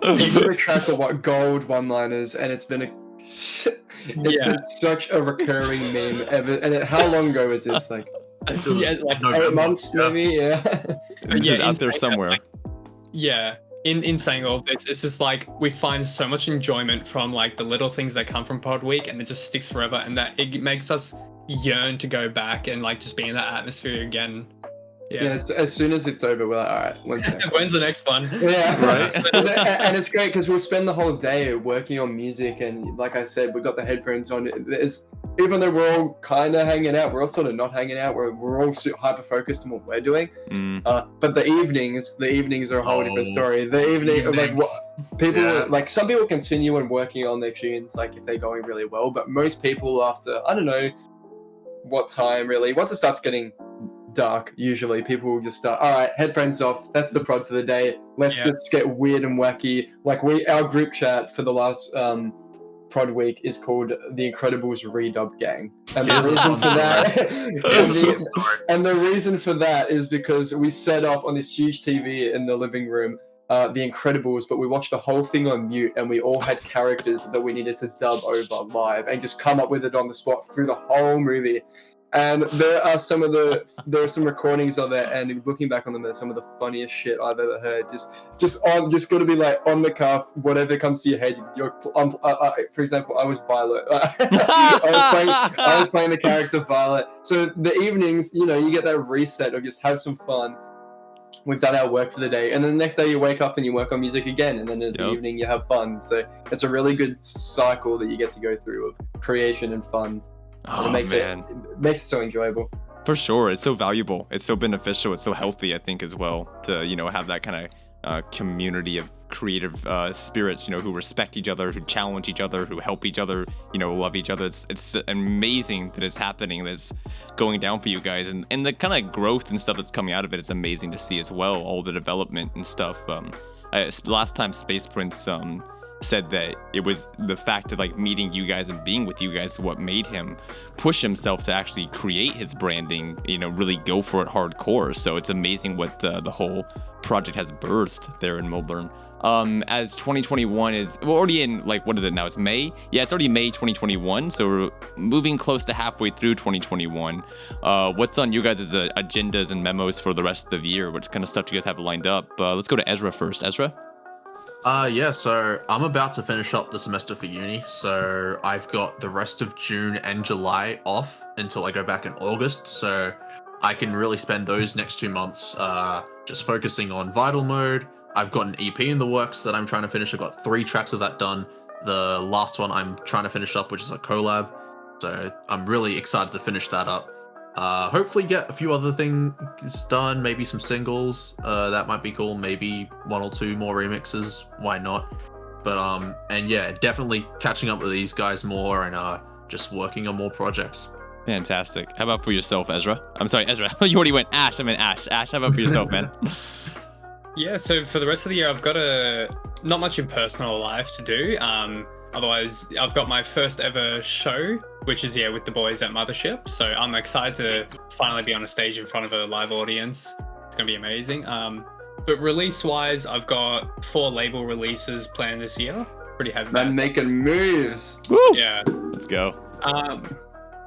D: This is a track of gold one-liners, and it's been been such a recurring meme ever. And how long ago is this? 8 months, maybe. Yeah.
A: This is out there somewhere.
B: In saying all of this, it's just we find so much enjoyment from the little things that come from Prod Week, and it just sticks forever, and that it makes us yearn to go back and just be in that atmosphere again.
D: As soon as it's over, we're all right,
B: when's the next one?
D: Yeah, right. And it's great because we'll spend the whole day working on music, and like I said, we've got the headphones on. Even though we're all kind of hanging out, we're all sort of not hanging out. We're all hyper focused on what we're doing. But the evenings are a whole different story. The evening, people some people continue on working on their tunes, if they're going really well. But most people, after I don't know what time really, once it starts getting dark, usually people will just start, all right, headphones off, that's the prod for the day, let's just get weird and wacky. Our group chat for the last Prod Week is called The Incredibles Redub Gang, and the reason for that and the reason for that is because we set up on this huge TV in the living room The Incredibles, but we watched the whole thing on mute, and we all had characters that we needed to dub over live and just come up with it on the spot through the whole movie. And there are some recordings of it, and looking back on them, there's some of the funniest shit I've ever heard. Just got to be like on the cuff, whatever comes to your head. For example, I was Violet. I was playing the character Violet. So the evenings, you get that reset of just have some fun. We've done our work for the day, and then the next day you wake up and you work on music again, and then in the evening you have fun. So it's a really good cycle that you get to go through of creation and fun. And it makes it so enjoyable.
A: For sure. It's so valuable. It's so beneficial. It's so healthy, I think, as well, to, have that kind of community of creative spirits, who respect each other, who challenge each other, who help each other, love each other. It's amazing that it's happening, that it's going down for you guys. And the kind of growth and stuff that's coming out of it is amazing to see as well, all the development and stuff. Last time Space Prince said that it was the fact of like meeting you guys and being with you guys what made him push himself to actually create his branding, really go for it hardcore. So it's amazing what the whole project has birthed there in Melbourne. As 2021 is, we're already in, like, what is it now? It's May? Yeah, it's already May 2021, so we're moving close to halfway through 2021. What's on you guys' agendas and memos for the rest of the year? What kind of stuff do you guys have lined up? Let's go to Ezra first. Ezra?
C: So I'm about to finish up the semester for uni, so I've got the rest of June and July off until I go back in August, so I can really spend those next 2 months just focusing on Vital Mode. I've got an EP in the works that I'm trying to finish. I've got 3 tracks of that done. The last one I'm trying to finish up, which is a collab, so I'm really excited to finish that up. Hopefully get a few other things done, maybe some singles, that might be cool, maybe 1 or 2 more remixes, why not? But and yeah, definitely catching up with these guys more and just working on more projects.
A: Fantastic. How about for yourself, Ezra? I'm sorry, Ezra. You already went Ash. I meant Ash. Ash, how about for yourself, man?
B: Yeah, so for the rest of the year, I've got not much in personal life to do. Otherwise, I've got my first ever show, which is, with the boys at Mothership. So I'm excited to finally be on a stage in front of a live audience. It's going to be amazing. But release-wise, I've got 4 label releases planned this year. Pretty heavy.
D: Man making moves.
A: Woo!
B: Yeah.
A: Let's go.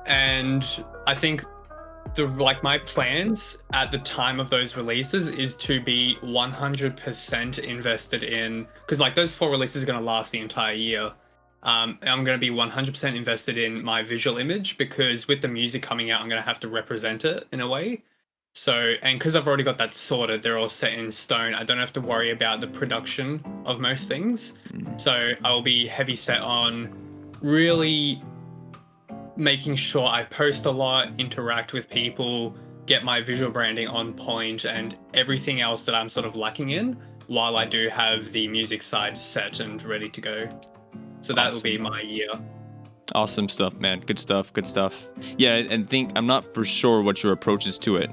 B: And I think my plans at the time of those releases is to be 100% invested in, because those 4 releases are going to last the entire year. I'm going to be 100% invested in my visual image, because with the music coming out, I'm going to have to represent it in a way. So, and because I've already got that sorted, they're all set in stone, I don't have to worry about the production of most things. So I'll be heavy set on really making sure I post a lot, interact with people, get my visual branding on point, and everything else that I'm sort of lacking in, while I do have the music side set and ready to go. So that will be my year.
A: Awesome stuff, man. Good stuff. Good stuff. Yeah, and I'm not for sure what your approach is to it.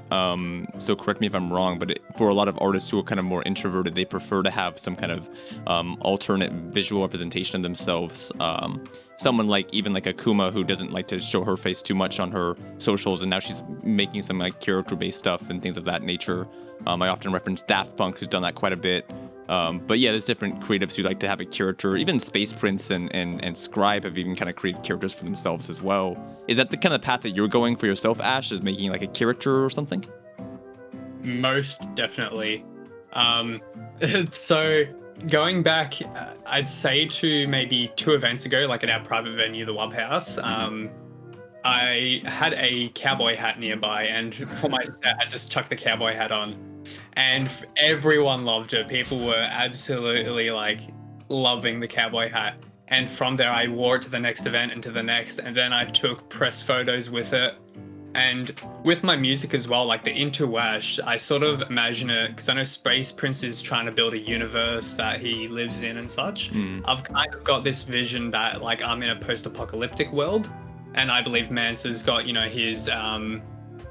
A: So correct me if I'm wrong, but for a lot of artists who are kind of more introverted, they prefer to have some kind of alternate visual representation of themselves. Someone even like Akuma, who doesn't like to show her face too much on her socials, and now she's making some character-based stuff and things of that nature. I often reference Daft Punk, who's done that quite a bit. But yeah, there's different creatives who like to have a character. Even Space Prince and Scribe have even kind of created characters for themselves as well. Is that the kind of path that you're going for yourself, Ash, is making a character or something?
B: Most definitely. So going back, I'd say to maybe 2 events ago, at our private venue, the Wub House, I had a cowboy hat nearby, and for my set, I just chucked the cowboy hat on. And everyone loved it. People were absolutely loving the cowboy hat. And from there, I wore it to the next event and to the next. And then I took press photos with it. And with my music as well, the Into Wash, I sort of imagine it, because I know Space Prince is trying to build a universe that he lives in and such. I've kind of got this vision that I'm in a post-apocalyptic world. And I believe MANCER's got,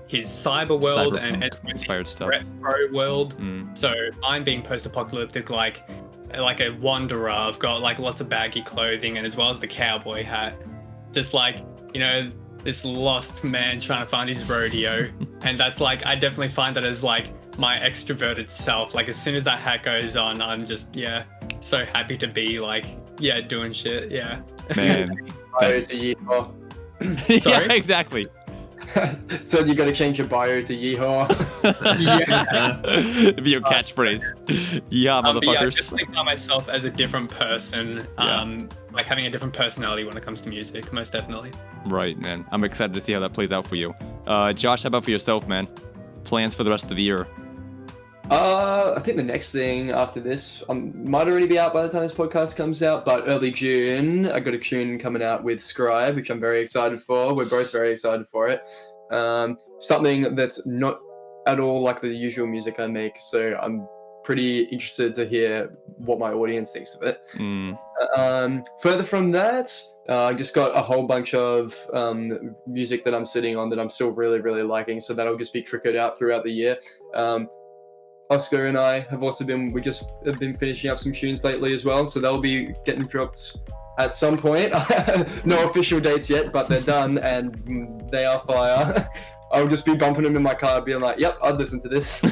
B: his cyber world and
A: inspired stuff,
B: retro world. So mine being post-apocalyptic, like a wanderer. I've got lots of baggy clothing, and as well as the cowboy hat, just this lost man trying to find his rodeo. And that's I definitely find that as my extroverted self. As soon as that hat goes on, I'm just so happy to be doing shit.
A: Man.
B: Sorry?
A: Yeah, exactly.
D: So you got to change your bio to yeehaw.
A: Be your catchphrase. Yeah,
B: But yeah, I
A: motherfuckers.
B: definitely find myself as a different person, like having a different personality when it comes to music, most definitely.
A: Right, man. I'm excited to see how that plays out for you. Josh, how about for yourself, man? Plans for the rest of the year?
D: I think the next thing after this might already be out by the time this podcast comes out, but early June, I got a tune coming out with Scribe, which I'm very excited for. We're both very excited for it. Something that's not at all like the usual music I make, so I'm pretty interested to hear what my audience thinks of it. Further from that, I just got a whole bunch of music that I'm sitting on that I'm still really, really liking, so that'll just be trickled out throughout the year. Oscar and I have also been finishing up some tunes lately as well, so they'll be getting dropped at some point. No official dates yet, but they're done and they are fire. I'll just be bumping them in my car, being like, "Yep, I'd listen to this." So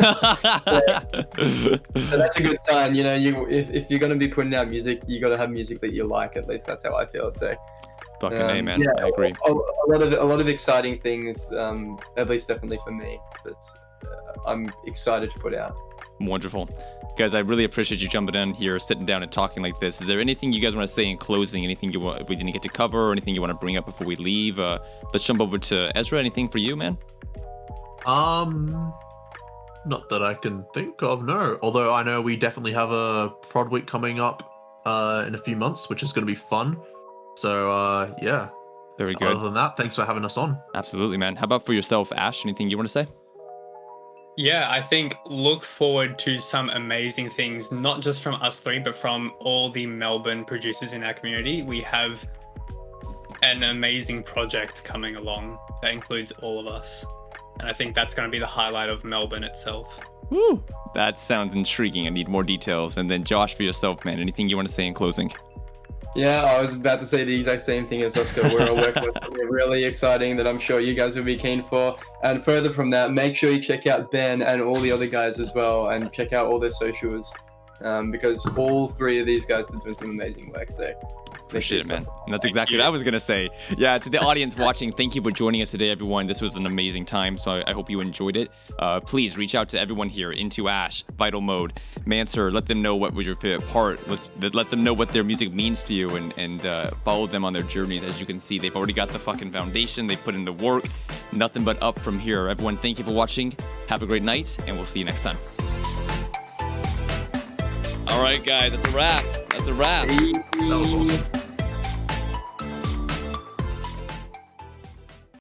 D: that's a good sign, you know. If you're gonna be putting out music, you gotta have music that you like. At least that's how I feel. So,
A: Fucking A, man. I agree.
D: A lot of exciting things, at least definitely for me. That's I'm excited to put out.
A: Wonderful. Guys, I really appreciate you jumping in here, sitting down and talking like this. Is there anything you guys want to say in closing? Anything we didn't get to cover, or anything you want to bring up before we leave? Let's jump over to Ezra. Anything for you, man?
C: Not that I can think of, no. Although I know we definitely have a prod week coming up in a few months, which is going to be fun. So, yeah.
A: Very good.
C: Other than that, thanks for having us on.
A: Absolutely, man. How about for yourself, Ash? Anything you want to say?
B: Yeah, I think look forward to some amazing things, not just from us three, but from all the Melbourne producers in our community. We have an amazing project coming along that includes all of us. And I think that's going to be the highlight of Melbourne itself.
A: Woo! That sounds intriguing. I need more details. And then Josh, for yourself, man, anything you want to say in closing?
D: Yeah, I was about to say the exact same thing as Oscar. We're all working with something really exciting that I'm sure you guys will be keen for. And further from that, make sure you check out Ben and all the other guys as well, and check out all their socials, because all three of these guys are doing some amazing work. So
A: Appreciate it, man. And that's exactly what I was going to say. Yeah, to the audience watching, thank you for joining us today, everyone. This was an amazing time, so I hope you enjoyed it. Please reach out to everyone here, Into Ash, Vital Mode, MANCER. Let them know what was your favorite part. Let them know what their music means to you, and follow them on their journeys. As you can see, they've already got the fucking foundation. They put in the work. Nothing but up from here. Everyone, thank you for watching. Have a great night, and we'll see you next time. All right, guys, that's a wrap.
C: That was awesome.